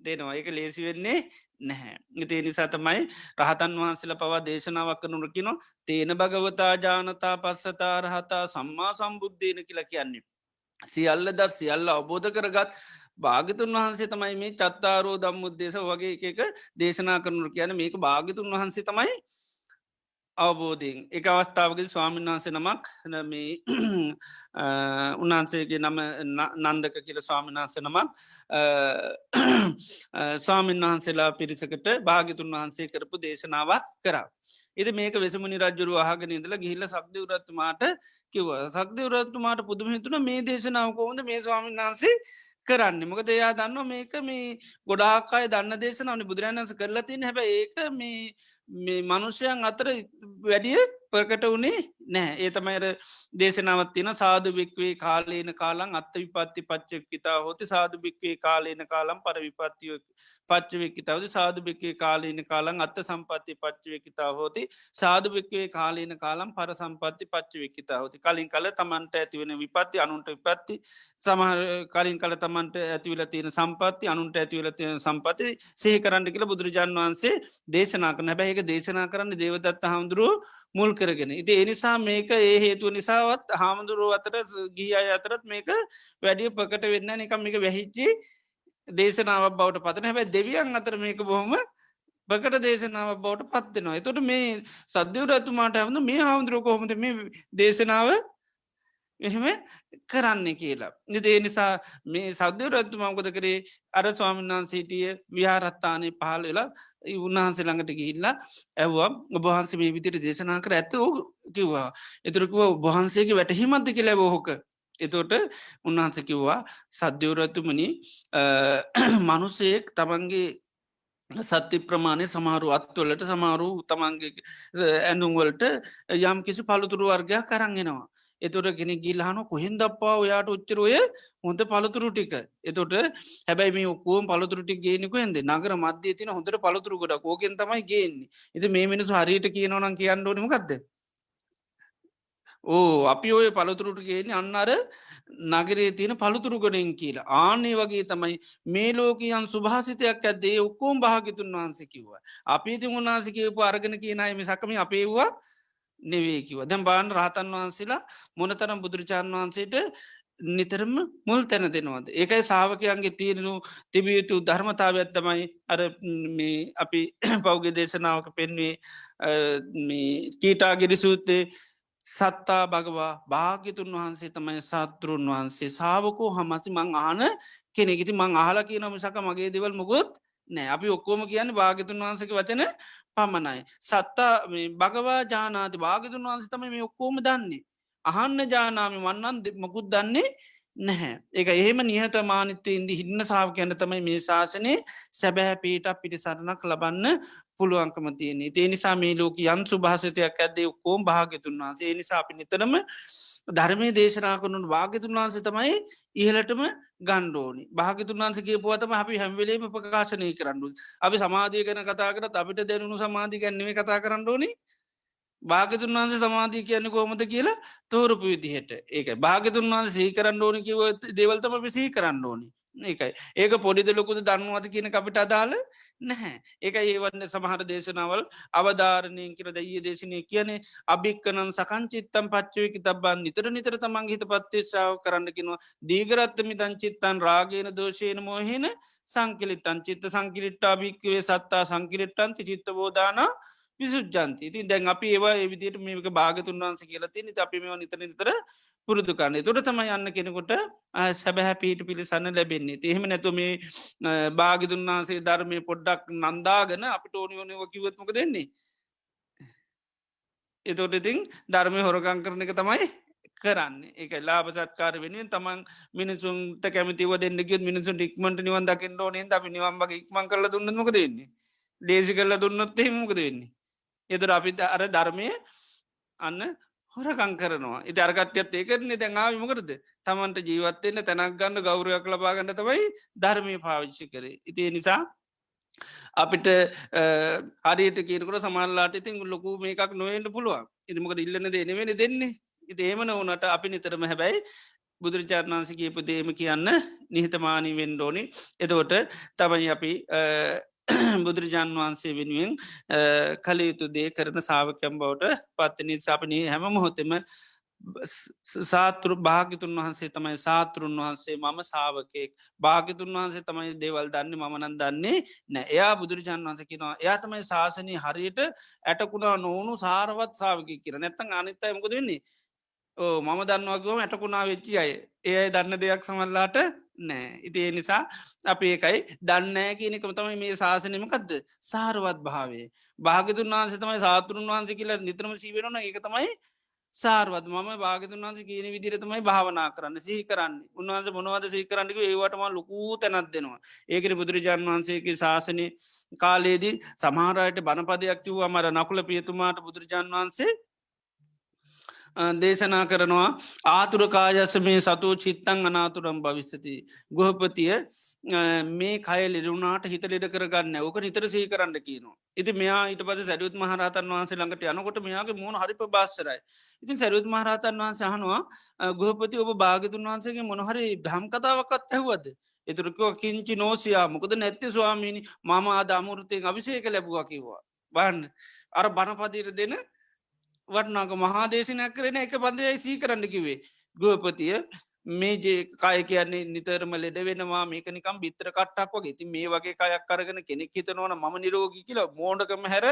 දෙනවා එක ලේසි වෙන්නේ නැහැ. ඉතිේ නිසා තමයි රහතන් වහන්සේල පවා දේශනාවක් කනුරකිනවා තේන භගවතා ජානතා පස්සතා රහතා සම්මා සම්බුද්ධයන කියලා කියන්නේ. සියල්ල දත් සියල්ල අවබෝධ කරගත් භාගතුන් වහන්සේ තමයි මේ චත්තාරෝ දම්මුද්දේශ වගේ එක දේශනා කරනු කියන මේක භාගතුන් වහන්සේ තමයි අවබෝධයෙන් එක අවස්ථාවගේ ස්වාමීන් වහන්සේ නමක් මේ උන්වහන්සේගේ නම නන්දක කියල ස්වාමීන් වහන්සේ නමක් ස්වාමීන් වහන්සේලා පිරිසකට භාගතුන් වහන්සේ කරපු දේශනාවක් කරා. එති මේක වෙසමුණනි රජ්ජුරු අහගෙන ඉදල ගිහිල්ල සක්දවරත්තුමාට කිව සක්දවරත්තුමාට පුදුම හිතුන මේ දේශනාව කොහොද මේ ස්වාමීන් වහන්සේ කරන්න මොක දෙයා දන්න මේක මේ ගොඩාකාය දන්න දේශනාවනි බුදුරජාණන්ස කරලතින් හැබ ඒක මේ මනුෂ්‍යයන් අතර වැඩිය ප්‍රකට වුණේ නෑ ඒ තමයිර දේශනාවත්තින සාධභික්වේ කාලේන කාලන් අත්ත විපත්ති පච්චක් කිතා හොති සාධභික්වේ කාලේන කාලම් පර විපත්තිය පච්චවෙක්කිතාවද සාධභික්වේ කාලේන කාලන් අත්ත සම්පත්ති පච්චවෙකිතා හෝති සාධභික්වේ කාලේන කාලම් පර සම්පත්ති පච්චවෙක්කිතා හොති කලින් කල තමන්ට ඇතිවෙන විපත්ති අනුන්ට විපත්ති සමහ කලින් කල තමන්ට ඇතිවල තියෙන සම්පත්ති අනුන්ට ඇතිවල තියෙන සම්පති සහ කරන්න කියල බුදුරජාන් වහන්සේ දේශනා කරන හැබැයි එක දේශනා කරන්න දේවදත්ත හාමුදුරුව මුල් කරගෙන ඉති එනිසා මේක ඒ හේතුව නිසාවත් හාමුදුරුව අතර ගිය අය අතරත් මේක වැඩිය පකට වෙන්න නිකම් එක වැහිච්චි දේශනාවක් බවට පතන හැබැයි දෙවියන් අතර මේක බොහොම ප්‍රකට දේශනාව බවට පත්වෙනවා. එතොට මේ සද්‍යවරඇතුමාට ඇවඳ මේ හාමුදුරුව කොහොමද මේ දේශනාව එහෙම කරන්න කියලා. නිදේ නිසා මේ සෞද්‍යවරත්තුමංකොද කරේ අර ස්වාමීන් වහන්සේටිය විහාරත්තානය පහල වෙලා උන්වහන්සේ ළඟට ගිහිල්ලා ඇව්වම් ඔබහන්සේ මේ විදිර දේශනා කර ඇත කිව්වා. එතුරකුව ඔබහන්සේගේ වැටහිමත්ද කියලා බොහෝක. එතෝට උන්වහන්ස කිව්වා සද්‍යවරත්තුමනි මනුසයෙක් තමන්ගේ සත්‍ය ප්‍රමාණය සමාරු අත්වලට සමාරු තමන්ගේ ඇඳුම්වලට යම් කිසි පළුතුරු වර්ගයක් කරන්ගෙනවා. එතොට ගෙන ගිල්හන කොහෙන් දපා ඔයාට උච්චරෝය හොඳ පළතුරු ටික. එතොට හැබැයි මේ ඔක්කෝම් පළතුරටි ගේනෙක ඇද නගර මධ්‍ය තින හොඳට පළතුරු ගොඩ කෝකෙන් තමයි ගේන්නේ. එති මේ මිනිසු හරියට කියනවනම් කියන්න ඕනමකක්ද. ඕ අපි ඔය පළතුරුට ගේන්නේ අන්න අර නගරේ තියෙන පළුතුරු ගොඩෙන් කියලා ආනේ වගේ තමයි මේ ලෝකයන් සුභාසිතයක් ඇදේ ඔක්කෝම් භාගිතුන් වහන්සේ කිව්වා. අපි ඉතින් උන්නාසිකවපු අර්ගන කියනයි මිසකම අපේවා නෙවේකිව දැම් බාන් රහතන් වහන්සේලා මොනතරම් බුදුරජාණන් වහන්සේට නිතරම මුල් තැන දෙනවද. ඒකයි සාාවකයන්ගේ තීරණු තිබියයුතු ධර්මතාවයක් තමයි අර අපි පෞග දේශනාවක පෙන්වේ කීටාගිරි සූත්තේ සත්තා භගවා භාගිතුන් වහන්සේ තමයි සත්තුරුන් වහන්සේ සාාවකෝ හමසි මං ආන කෙනෙකිති මං අහල කිය නමිසක මගේ දෙවල් මුකුත් නෑ අපි ඔක්කෝම කියන්න භාගිතුන් වහන්සක වචන පමණයි. සත්තා භගවා ජානාති භාගිතුන් වහන්සේ තම මේ ඔක්කෝම දන්නේ. අහන්න ජානාමි වන්නන් මකුත් දන්නේ නැහැ. ඒක එහෙම නිහත මානිත්‍ය ඉදි හින්න සාාව කියන්න තමයි මේ ශාසනය සැබැහැ පීටක් පිටිසරණක් ලබන්න පුළුවන්කම තියන්නේ ඒ නිසා මේ ලෝක යන්සු භාසතයක් ඇදේ ඔක්කෝම් භාගතුන් වහන්සේ ඒ නිසා අපි නිතරම ධර්මය දේශනා කරනුට භාගතුන් වහන්සේ තමයි ඉහලටම ගණ්ඩෝනි භාගතුන් වන්ස කියපුවතම අපි හැම්වෙලේම ප්‍රකාශනය කරන්නු අපි සමාධය කන කතා කරත් අපිට දැනුණු සමාධි ගැන්නෙේ කතා කරන්න ඕනි භාගතුන් වන්සේ සමාධී කියන්න කෝමත කියලා තෝරපු විදිහට ඒක භාගතුන් වන්ස සහි කරන්න ඕනි කිව දෙවල්තම පිසි කරන්න ඕනි ඒකයි ඒක පොඩිද ලොකුද දන්නුවද කියන අපිට අදාල නැහැ ඒක ඒවන්න සමහර දේශනාවල් අවධාරණයෙන් කියර දයිය දේශනය කියනේ අභික්කනම් සකංචිත්තම් පච්චවකි තබන් නිතර නිතර තමන් හිත පත්තේශාව කරන්නකිනවා දීගරත්තමි තංචිත්තන් රාගේන දෝෂයන මෝහෙන සංකිලිටන් චිත්ත සංකිලිට්ටා භික්කවේ සත්තා සංකිලිට්ටන්ති චිත්ත බෝධානා විසුජ්ජන්ති ඉතින් දැන් අපි ඒවා එවිදියට මේක භාගතුන් වන්ස කියලති නි අපි මේ නිතර නිතර පුරුදු කරන්න තොට තමයි යන්න කෙනෙකොට සැබැහැ පීට පිළිසන්න ලැබෙන්නේ එහෙම නැතු මේ භාගිතුන් වහන්සේ ධර්මය පොඩ්ඩක් නන්දාගන අපිට ඕනියෝනව කිවත්මක දෙන්නේ එතොට ඉතින් ධර්මය හොරගං කරන එක තමයි කරන්න එක ලාබසත්කාර වෙනුවෙන් තමන් මිනිසුන්ට කැමතිව දෙන්නගියත් මිනිසුන් ටික්මට නිවන් දකින්න ඕනේ අපි නිවම්බගේ ඉක්මන් කරල දුන්නමක දෙන්නේ දේශි කරල දුන්නොත් එහෙමකද වෙන්නේ එතුර අපිට අර ධර්මය අන්න හොරකං කරනවා ඉති අර්ගට්‍යත් ඒකරන්නේ දැඟාවිමකරද තමන්ට ජීවත්වයන්න තැනක් ගන්න ගෞරයක් ලබාගන්න තමයි ධර්මය පාවිච්චි කරේ ඉතිය නිසා අපිට හරියට කියනකට සමල්ලාට ඉතින් ලොකු මේකක් නොවෙන්ට පුළුවන් ඉතිමකද ඉල්ලන දෙනෙවෙන දෙන්නේ ඉති ඒමන වනට අපි නිතරම හැබැයි බුදුරජාණන් වන්සේ කියපු දේම කියන්න නිහිතමානී වෙන්ඩෝනි එතකොට තමයි අපි බුදුරජාන් වහන්සේ වෙනුවෙන් කළයුතු දේ කරන සාාවකයම් බවට පත්තනී සාපනී හැම මොහොතෙම සාතුරු භාගිතුන් වහන්සේ තමයි සාතුරුන් වහන්සේ මම සාාවකයෙක් භාගිතුන් වහන්සේ තමයි දේවල් දන්න මනන් දන්නේ නෑ එයා බුදුරජාන් වන්ස කිනවා එයා තමයි ශාසනය හරියට ඇටකුණා නොවුණු සාරවත් සාාවකය කියර නැත්තන් අනිත්තයි මකද වෙන්නේ ඕ මම දන්නවාගේම ඇටකුණා වෙච්චි අය ඒ දන්න දෙයක් සමල්ලාට නෑ ඉතිේ නිසා අප ඒකයි දන්නෑ කියනෙකම තමයි මේ ශාසනයමකක්ද සාරවත් භාවේ භාගතුන් වහන්සේ තමයි සාතුරුන් වහන්සේ කියලා නිතරම සීවෙනන එක තමයි සාර්වත් මම භාගතුන් වන්සේ කියන විදිරතමයි භාවනා කරන්න සහි කරන්න උන්වහන්ස මොනවද සහි කරන්නක ඒවටම ලොකූ තැනත් දෙනවා ඒකට බුදුරජාන් වහන්සේගේ ශාසනය කාලයේදී සමහරයට බණපදයක් කිව්ව මර නකුල පියතුමාට බුදුරජාන් වහන්සේ දේශනා කරනවා ආතුරකායස මේ සතු චිත්තං අනාතුරම් භවිස්සති ගොහපතිය මේ කය ලෙරුණාට හිත ලෙඩ කරගන්න ඕක නිතර සහි කරන්න කියනවා ඉති මෙයා ඊට පද සැරියුත් මහරතන් වහන්සේ ළඟට යනකොට මෙයාගේ මුණ හරිප බාස්සරයි ඉතින් සැරියුත් මහරතන් වහන්සේ හනවා ගොහපති ඔබ භාගතුන් වහන්සේගේ මොනහරි දහම් කතාවකත් ඇහුවද එතුරකව කිංචි නෝසියා මොකද නැත්ත ස්වාමීණි මම ආද අමුෘතයෙන් අවිසේක ලැබවා කිව්වා බන්න අර බණපදීර දෙන වටනාක මහාදේශනයක් කරන එක පන්දයයි සී කරන්න කිවේ ගුවපතිය මේ ජේ කාය කියන්නේ නිතරම ලෙඩ වෙනවා මේකනිකම් බිත්තර කට්ටක් වගේ ති මේ වගේ කයක් කරගෙන කෙනෙක් හිතනවන ම නිරෝගි කියලා මෝඩකම හැර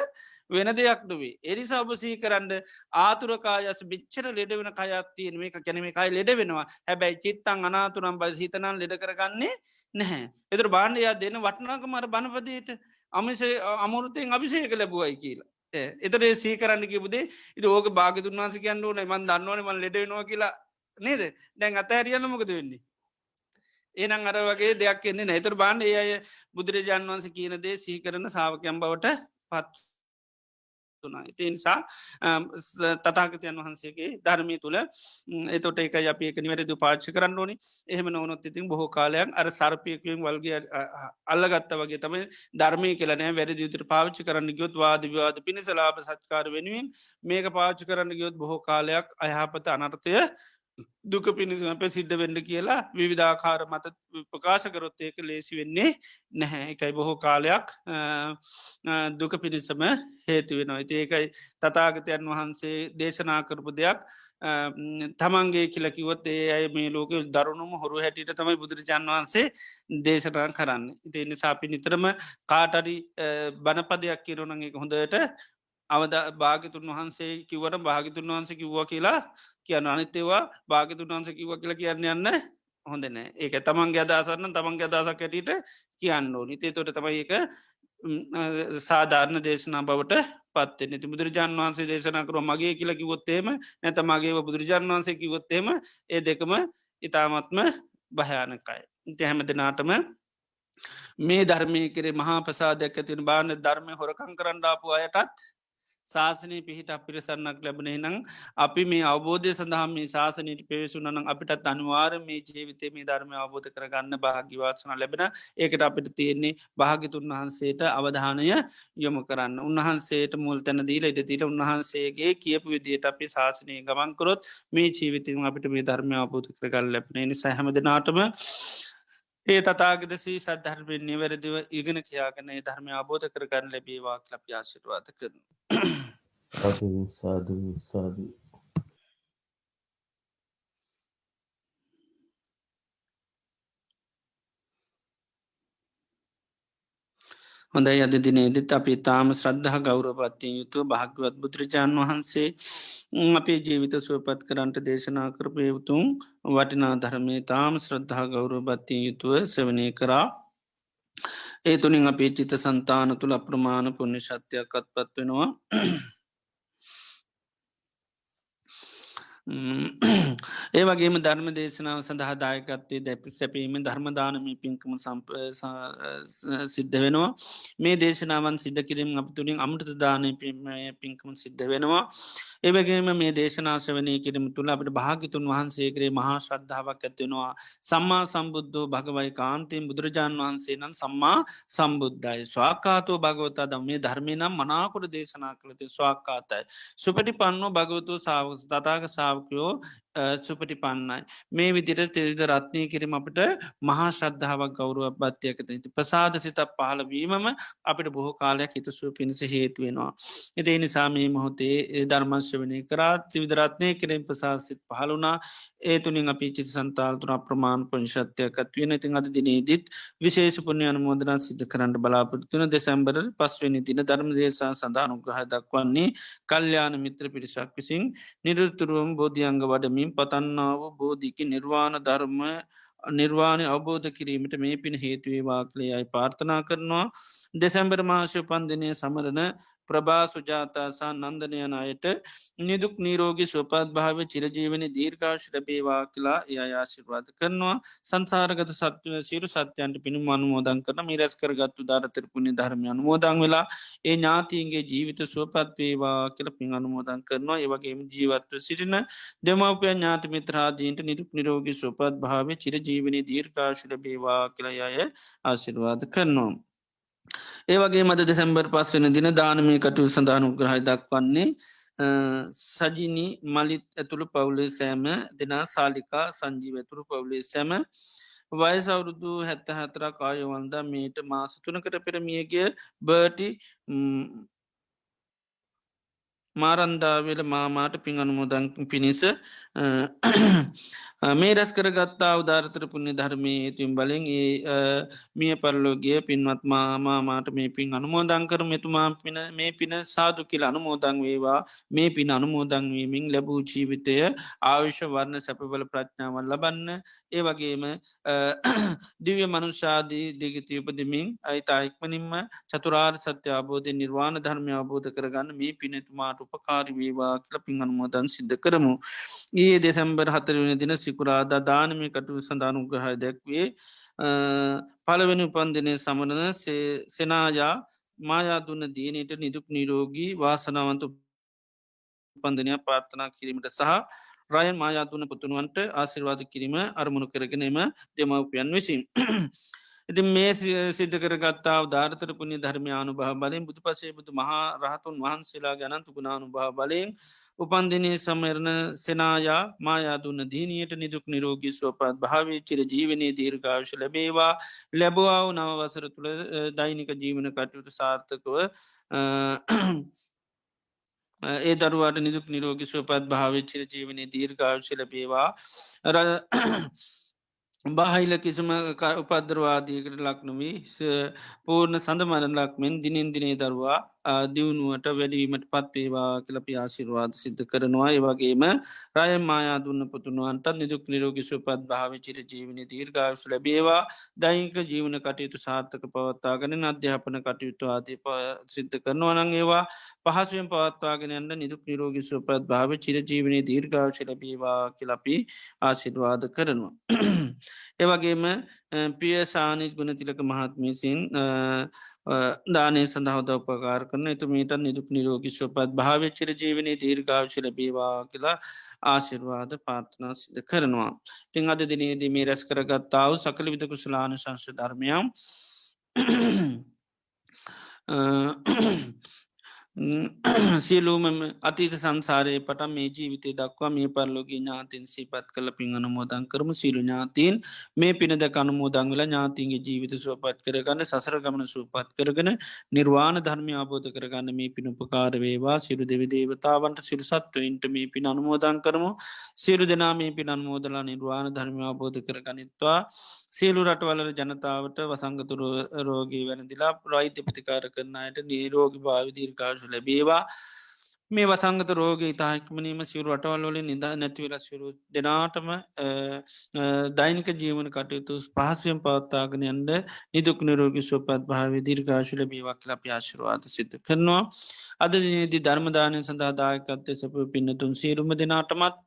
වෙන දෙයක් නොවේ එනිසා ඔබ සී කරන්න ආතුරකායස් බිච්චර ලෙඩ වෙන කයත්තියෙන් මේක කැනෙම කයි ලෙඩ වෙනවා හැබැයි චිත්තන් අනාතුරම් බ හිතනන් ලෙඩ කරගන්නේ නැහැ එතුර බාණ්ඩයා දෙන වටනාක මර බණපදයට අමිසේ අමුෘතයෙන් අභිසයක ලැබුවයි කියලා එතරේ සී කරන්න කිබුදේ ඉති ඕක භාගතුන් වන්ස කියන්න ඕන මන් දන්නවන මන් ලෙඩෙනවා කියලා නේද දැන් අතහැරියන්න මොකද වෙන්නේ ඒනං අර වගේ දෙයක් එන්නේ නැතර බාන්න ඒ අය බුදුරජාන් වන්ස කියනදේ සී කරන සාාවකයම් බවට පත් ඉතිනිසා තතාගතයන් වහන්සේගේ ධර්මය තුළ එතොට එක අප එක නිවැරදු පාච්ච කරන්න ඕනි එහෙම නොවනොත් ඉතින් බොහෝ කාලයක් අර සර්පයකෙන් වල්ගේ අල්ලගත්ත වගේ තම ධර්මය කියලනෑ වැරදි යුතර පාච්චි කරන්න ගයොත් වාදවාද පිණිස ලාබ සත්කාර වෙනුවෙන් මේක පාච්චි කරන්න ගයොත් බොහෝ කාලයක් අයහපත අනර්ථය දුක පිණිසම අප සිද්ධ වෙන්න කියලා විවිධාකාර මත ප්‍රකාශකරොත් ඒක ලේසි වෙන්නේ නැහැ එකයි බොහෝ කාලයක් දුක පිණිසම හේතු වෙනවා ඇති ඒකයි තතාගතයන් වහන්සේ දේශනා කරපු දෙයක් තමන්ගේ කියලකිවත් ඒ අය මේ ලෝක දරුණුම හොරු හැටියට තමයි බුදුරජාන් වහන්සේ දේශනා කරන්න ඉතිනි සාපි නිතරම කාටරි බණපදයක් කිරුණගේ හොඳට අවද භාගතුන් වහන්සේ කිවට භාගතුන් වහන්ස කිව්වා කියලා කියන්න අනිත්තේවා භාගතුන් වහන්ස කිව්ව කියලා කියන්න යන්න හොඳන ඒක තමන්ගේ අදසන්න තමන්ගේ අදසක් ඇටට කියන්න ඕ නිතේ තොට තමයි එක සාධාරණ දේශනා බවට පත්ත නති බුදුරජාන් වහන්සේ දේශනා කරුව මගේ කියලා කිවොත්තේම නැත මගේ බුදුරජාන් වහන්සේ කිවොත්තේම ඒ දෙකම ඉතාමත්ම භයානකයි. ඉති හැම දෙනාටම මේ ධර්මය කරේ මහා ප්‍රසාධයක් ඇතින බාන ධර්මය හොරකං කරන්ඩාපු අයටත් ශාසනය පිහිට පිරිසන්නක් ලැබනේ නං අපි මේ අවබෝධය සඳහම මේ ශාසනයට පෙවසුනනම් අපිටත් අනිවාර මේ ජීවිතේ මේ ධර්මය අවබෝධ කරගන්න භාගිවාත්සන ලැබෙන ඒකට අපිට තියෙන්නේ භාගිතුන් වහන්සේට අවධානය යොමු කරන්න උන්වහන්සේට මුල් තැන දීල ඉඩතිීට උන්වහන්සේගේ කියපු විදියට අපි ශාසනය ගමන්කරොත් මේ ජීවිතම අපිට මේ ධර්මය අවබෝධ කරගල් ලැබෙන නිසා හැම දෙනාටම ඒ තතාගදසී සද්ධර්මයෙන් නිවැරදිව ඉගෙන කියයාගන ධර්මය අබෝධ කරගන්න ලැබේවා ලප ආශිරවාද කරන. සාදු සාදු සාදු. හොඳයි අද දිනේදත් අපි තාම ශ්‍රද්ධහ ගෞරපත්තිය යුතු භාග්‍යවත් බුදුරජාණන් වහන්සේ අපේ ජීවිත සුවපත් කරන්ට දේශනා කරපයවතුන් වටිනා ධර්මය තාම ශ්‍රද්ධහ ගෞරවපත්තිය යුතුව සවනය කරා ඒ තුළින් අපේ චිත සන්තාන තුළ අප්‍රමාණ පුුණ්‍ය ශත්‍යයක්කත් පත්වෙනවා. ඒ වගේම ධර්ම දේශනාව සඳහා දායකත්තේ දැපි සැපීම ධර්මදානමී පින්කම සිද්ධ වෙනවා මේ දේශනාවන් සිද්ධ කිරීම අප තුළින් අමෘත දානය පින්කම සිද්ධ වෙනවා. ඒවගේම මේ දේශනාශවනය කිරීම තුළ අපට භාගිතුන් වහන්සේකරේ මහා ශ්‍රද්ධාවක් ඇත්වෙනවා සම්මා සම්බුද්ධෝ භගවයි කාන්තයෙන් බුදුරජාණන් වහන්සේ නම් සම්මා සම්බුද්ධයි ස්වාකාතෝ භගවතා දම් මේ ධර්මය නම් මනාකොට දේශනා කළති ස්වාකාතයි සුපටි පන්නෝ භගවතු තතාක සාාවකයෝ සුපටි පන්නයි මේ විදිර තෙරිද රත්නය කිරීම අපට මහා ශ්‍රද්ධාවක් ගෞරුව බත්්‍යයකත ති ප්‍රසාද සිතක් පහලවීමම අපිට බොහෝ කාලයක් හිතසුව පිණිස හේතුවෙනවා. එති නිසා මේ මොහොතේ ධර්මශ්‍යවනය කරත් විදරත්නය කිරීම ප්‍රසාසිත් පහළුණා ඒ තුළින් අපි චිත සන්තාල්තුන අප්‍රමාණ පංශත්‍යයකත් වෙන ඉතින් අද දිනේදීත් විශේෂ පුුණ්‍ය අනුමෝදනා සිද්ධ කරන්න බලාපොරත්තුන දෙසැම්බර පස්වනි දින ධර්ම දේශා සඳහනුග්‍රහ දක්වන්නේ කල්්‍යාන මිත්‍ර පිරිසක් විසින් නිරතුරුවම් බෝධියංග වඩමින් පතන්නාව බෝධිකි නිර්වාණ ධර්ම නිර්වාණය අවබෝධ කිරීමට මේ පින හේතුවේ වාකලයයි පාර්ථනා කරනවා දෙසැම්බර් මාශය පන්දිනය සමරණ ප්‍රභා සුජාතාසා නන්දනයන අයට නිදුක් නීරෝගි ස්වපත් භාව චිරජීවනි දීර්ඝාශ ලබේවා කියලා එයාශිර්වාද කරනවා සංසාරගත සත්වය සිරු සත්‍යයන්ට පිණු අනුමෝදන් කරන මිරැස් කරගත්තු ධරතරපුුණි ධර්මය අනුමෝදන් වෙලා ඒ ඥාතිීන්ගේ ජීවිත ස්වපත්වේවා කියල පින් අනුමෝදන් කරනවා ඒවගේම ජීවත්ව සිටින දෙමවපය ඥාති මිත්‍රාදීන්ට නිදුක් නිරෝගි ස්වපත් භාව චිරජීවනි දීර්ඝාශ ලබේවා කියලා අය ආශිර්වාද කරනවා. ඒවගේ මද දෙසැම්බර් පස්වෙන දින දානමය කටයු සඳහනු ග්‍රහයි දක්වන්නේ සජිනි මලිත් ඇතුළු පවුලේ සෑම දෙනා සාලිකා සංජීව ඇතුළු පවුලේ සැම වයසවුරුදු 74 කායවන්දා මීට මාසතුනකට පෙරමියගේ බර්ටි මාරන්දාවෙල මාමාට පින් අනුමෝදන් පිණිස මේ රැස් කරගත්තා උදාරතර පුුණ්‍ය ධර්මය තුම් බලින් ඒ මිය පරලෝගිය පින්වත් මාමාට මේ පින් අනුමෝදං කර මෙතුමා පින මේ පින සාදු කියල අනුමෝදං වේවා මේ පින් අනුමෝදංවීමින් ලැබූ ජීවිතය ආවිශ්‍ය වර්ණ සැපවල ප්‍රඥාවල් ලබන්න ඒ වගේම දිව්‍ය මනුෂාදී දිගතියපදමින් අයිතා ඉක්මනින්ම චතුරාර් සත්‍ය අබෝධය නිර්වාණ ධර්මය අබෝධ කරගන්න මේ පිනතුමාට උපකාරි වේවා කියල පින් අනුමෝදන් සිද්ධ කරමු. ඒ දෙසැම්බර් 4 වෙනි දින සිකුරාදා දානමය කටයු සඳහනුග්‍රහය දැක්වේ පළවෙනි උපන්දිනය සමරන සෙනායා මායාදුන්න දීනයට නිදුක් නිරෝගී වාසනාවන්ත උපන්දනයක් පාර්ථනා කිරීමට සහ රයන් මායාදුන පුතුනුවන්ට ආසිර්වාද කිරීම අරමුණු කරගෙනම දෙමවපියන් විසින්. ඉති මේ සිද්ධ කරගත්තාව ධාරතර පුුණි ධර්මයානු භහ බලයෙන් බුදු පසේ බුදු මහා රහතුන් වහන්සේලා ගැනන්තු ගුණානු භහ බලයෙන් උපන්දිනය සමරණ සෙනායා මායාදුන්න දීනයට නිදුක් නිරෝගී ස්වපත් භාවී චිර ජීවනයේ දීර්ඝාවශ ලැබේවා ලැබවාව නවවසර තුළ දෛනික ජීවන කටයුතු සාර්ථකව ඒ දරුවාට නිදුක් නිරෝගි ස්වපත් භාවිච්චිර ජීවනයේ දීර්ඝාවශ ලැබේවා බාහිල කිසිම උපද්‍රවාදීකට ලක්නොවී පූර්ණ සඳ මරලක් මෙන් දිනෙන් දිනේ දරවා දියුණුවට වැඩීමට පත්වේවා කලපි ආශිරවාද සිද්ධ කරනවා ඒවගේම රය මායා දුන්න පුතුනුවන්ට නිදුක් නිරෝගි සුපත් භාව චිර ජීවනය දීර්ගාවශ ලැබේවා දෛංක ජීවන කටයුතු සාර්ථක පවත්තාගෙන අධ්‍යාපන කටයුතු ආදී සිද්ධ කරනවා නං ඒවා පහසුවෙන් පවත්වාගෙන යන්න නිදුක් නිරෝගි සුපත් භාව චිර ජීවනය දීර්ගාවශ ලැබේවා කලපි ආශිර්වාද කරනවා. ඒවගේම පිය සානිත් ගුණතිලක මහත්මසින් දානය සඳහවද උපකාර කරන එතුමීට නිදුක් නිරෝගි ශපත් භාවච්චර ජීවනය දීර්ගාවශල බේවා කියලා ආශිර්වාද පාර්ථනා සිද කරනවා. තිං අද දිනේදී මේ රැස් කරගත්තාව සකළ විද කුසලාන සංශ ධර්මයම් සියලූම අතීත සංසාරයේ පට මේ ජීවිතය දක්වා මේ පරලෝගේ ඥාතින් සීපත් කළ පින් අනුමෝදන් කරම සිරු ඥාතීන් මේ පිනද කනුමෝදං වෙලා ඥාතින්ගේ ජීවිත සුවපත් කරගන්න සසර ගමන සූපත් කරගෙන නිර්වාණ ධර්මය අබෝධ කරගන්න මේ පින් උපකාර වේවා සිරු දෙවිදේවතාවන්ට සිරු සත්වයින්ට මේ පින් අනුමෝදන් කරමු සිරු දෙනා මේ පින් අනුමෝදලා නිර්වාණ ධර්මය අබෝධ කරගනිත්වා සියලු රටවල ජනතාවට වසංගතුර රෝගී වැනදිලා ප්‍රයිත්‍ය ප්‍රතිකාර කරන්නයට නීරෝගි භාවිදීර්කාශ ලැබේවා මේ වසංගත රෝග ඉතාහික්මනීම සිවරු රටවල්ලොලින් නිදා නැතිවල සිරු දෙනාටම දෛනික ජීවන කටයුතු පහසුවෙන් පවත්තාගෙන යන්ද නිදුක් නිරෝගි සුවපත් භාව දීර්ඝාශල බීවක් ලප ආශිරවාද සිද්ධ කරනවා අද දිනේදී ධර්මදානය සඳහාදායකත්තය සප පින්නතුන් සීරුම දෙනාටමත්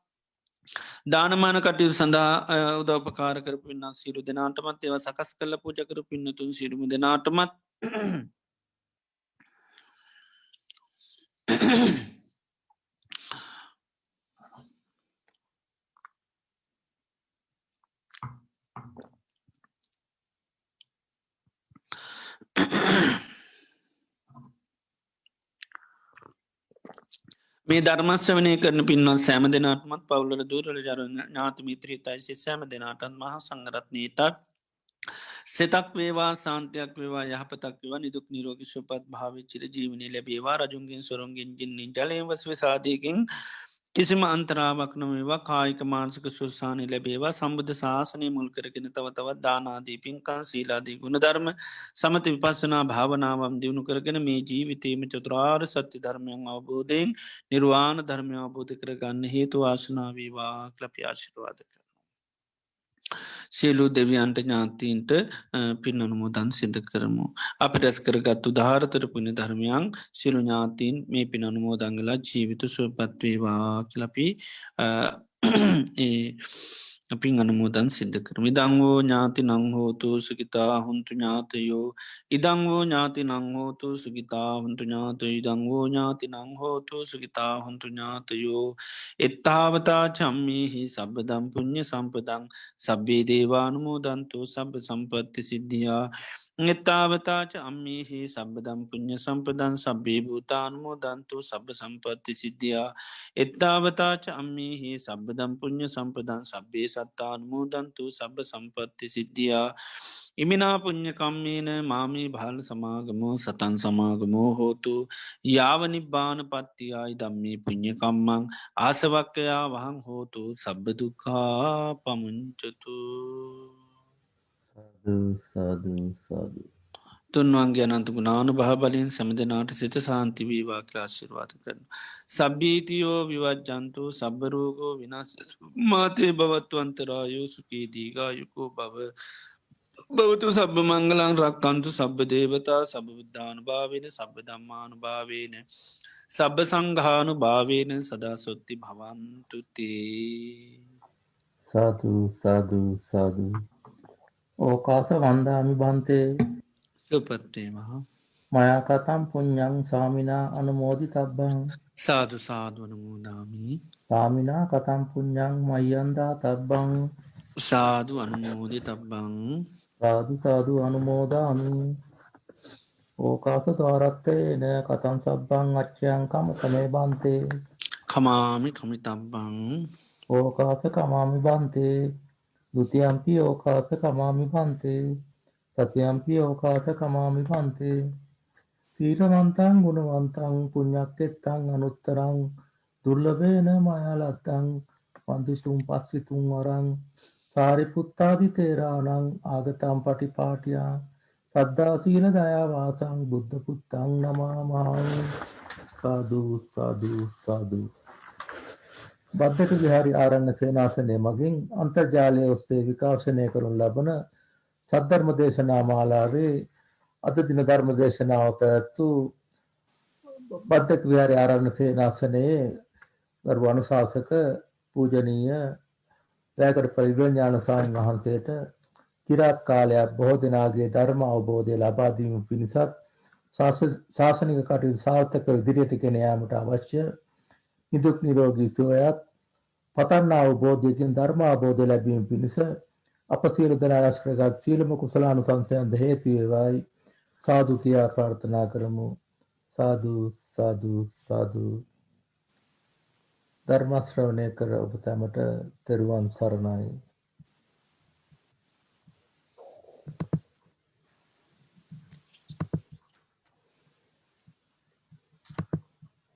දානමාන කටයුතු සඳහා උදවපකාර කර පින්න සිරු දෙනාටමත් ඒව සකස් කල පූජකර පින්නතුන් සිරුම දෙනාටමත් මේ ධර්මශ්‍රවනය කරන පින්වල් සෑම දෙනාටමත් පවුලල දුරල ජරන ඥාත මිත්‍රී තයිසි සෑම දෙනාටත් මහ සංගරත්නයටත් සෙතක් වේවා සාන්තයක් වේවා යහපතක් වේවා නිදුක් නිරෝගි සුපත් භාවිච්චිර ජීවනී ලැබේවා රජුන්ගෙන් සොරුන්ගෙන් ජින්නේ ජලයවස්ව සාධයකින් කිසිම අන්තරාවක් නොවේවා කායික මාන්සක සුල්සානය ලැබේවා සම්බුද්ධ ශාසනය මුල් කරගෙන තවතවත් දානාදී පින්කන් සීලාදී ගුණධර්ම සමති විපස්සනා භාවනාවම් දියුණු කරගෙන මේ ජීවිතේම චතුරාර් සත්‍ය ධර්මයන් අවබෝධයෙන් නිර්වාණ ධර්මය අවබෝධ කරගන්න හේතු වාසනාවීවා කලපි ආශිරවාද කර. සියලු දෙවියන්ට ඥාතීන්ට පින් අනුමෝදන් සිද්ධ කරමු. අපි රැස් කරගත්තු ධාරතර පුුණ ධර්මයන් සිරු ඥාතීන් මේ පින් අනුමෝදංගලා ජීවිත සුවපත්වේවා කලපි පින් අනුමෝදන් සිද්ධ කරම ඉදංවෝ ඥාති නංහෝතු සුගිතා හුන්තු ඥාතයෝ ඉදංවෝ ඥාති නංහෝතු සුගිතා හුන්තු ඥාතය ඉදංවෝ ඥාති නංහෝතු සුගිතා හුන්තු ඥාතයෝ එත්තාවතා චම්මීහි සබදම් පුුණ්්‍ය සම්පදං සබ්බේ දේවානුමෝදන්තු සබ සම්පත්ති සිද්ධියා එත්තාවතාච අම්මීහි සබදම් පුුණ්්‍ය සම්පදන් සබ්බේ භූතානුමෝදන්තු සබ සම්පත්ති සිද්ධියා එත්තාවතාච අම්මීහි සබදම් පුුණ්්‍ය සම්පදන් සබ්බේ සත්තානුමෝදන්තු සබ සම්පත්ති සිද්ධියා ඉමිනා පුුණ්්‍යකම්මේන මාමී භාල සමාගමෝ සතන් සමාගමෝ හෝතු යාවනිබ්බාන පත්තියායි දම්මී පුුණ්්‍යකම්මං ආසවක්කයා වහං හෝතු සබ්බදුකා පමුංචතු සාධ තුන්වන්ගේ අනන්තුක නානු භාබලින් සැමදනාට සිත සාන්තිවීවා ක්‍රාශිර්වාත කරන. සබ්බීතියෝ විවජ්ජන්තු සබරෝගෝ විනාස මාතේ භවත්වන්තරායෝ සුකී දීගායුකෝ බව භවතු සබ මංගලං රක්කන්තු සබ්බ දේවතා සබවිද්ධානු භාවන සබ දම්මානු භාවේන සබ සංඝානු භාවේන සදා සොත්ති භවන්තුතේ සාධ ඕකාස වන්දාමි බන්තේ සුපත්තේ මහා මයාකතම් පුඤ්ඤං සාමිනා අනුමෝදි තබ්බං සාධු සාධවන මූදාමී සාමිනා කතම් පුඤ්ඤං මය්‍යන්දා තබ්බං සාධු අනුමෝදි තබ්බං සාදු අනුමෝදාමි ඕකාස ද්වාරත්තේන කතං සබ්බං අච්චයං කමතමේ බන්තේ කමාමි කමිතබ්බං ඕකාස කමාමි බන්තේ ဒ ුතියම්පි ඕකාස කමාමි බන්තේ තතියම්පි ඕකාස කමාමි බන්තේ සීලවන්තං ගුණවන්තං පුඤ්ඤක්කෙත්තං අනුත්තරං දුර්ලභේන මයාලත්තං වන්දිතුම් පස්සිතුම් වරං සාරිපුත්තාදි තේරාණං ආගතම් පටිපාටියා සද්ධා සීල දයා වාසං බුද්ධ පුත්තං නමාමහං. සාදු සාදු සාදු. බද්දක විහාරී ආරණ්‍ය සේනාසනය මගින් අන්තර්ජාලය ඔස්සේ විකාශනය කරනු ලබන සද්ධර්ම දේශනා මාලාවේ අද දින ධර්ම දේශනාව පැවැත්වූ බද්දක විහාරී ආරණ්‍ය සේනාසනයේ ගරු අනුශාසක පූජනීය වැයකඩ පරිඥාන ස්වාමීන් වහන්සේට চিරාත් කාලයක් බොහෝ දෙනාගේ ධර්ම අවබෝධය ලබා දීම පිණිසත් ශාසනික කටයුතු සාර්ථකව ඉදිරියට ගෙන යාමට අවශ්‍ය නිදුක් නිරෝගී සුවයත් පතන්නා වූ බෝධියකින් ධර්ම අවබෝධය ලැබීම පිණිස අප සියලු දෙනා රැස් කරගත් සීලම කුසලානුසංසයන්ද හේතු වේවායි සාදු කියා ප්‍රාර්ථනා කරමු. සාදු සාදු සාදු. ධර්ම ශ්‍රවණය කර ඔබ සැමට තෙරුවන් සරණයි.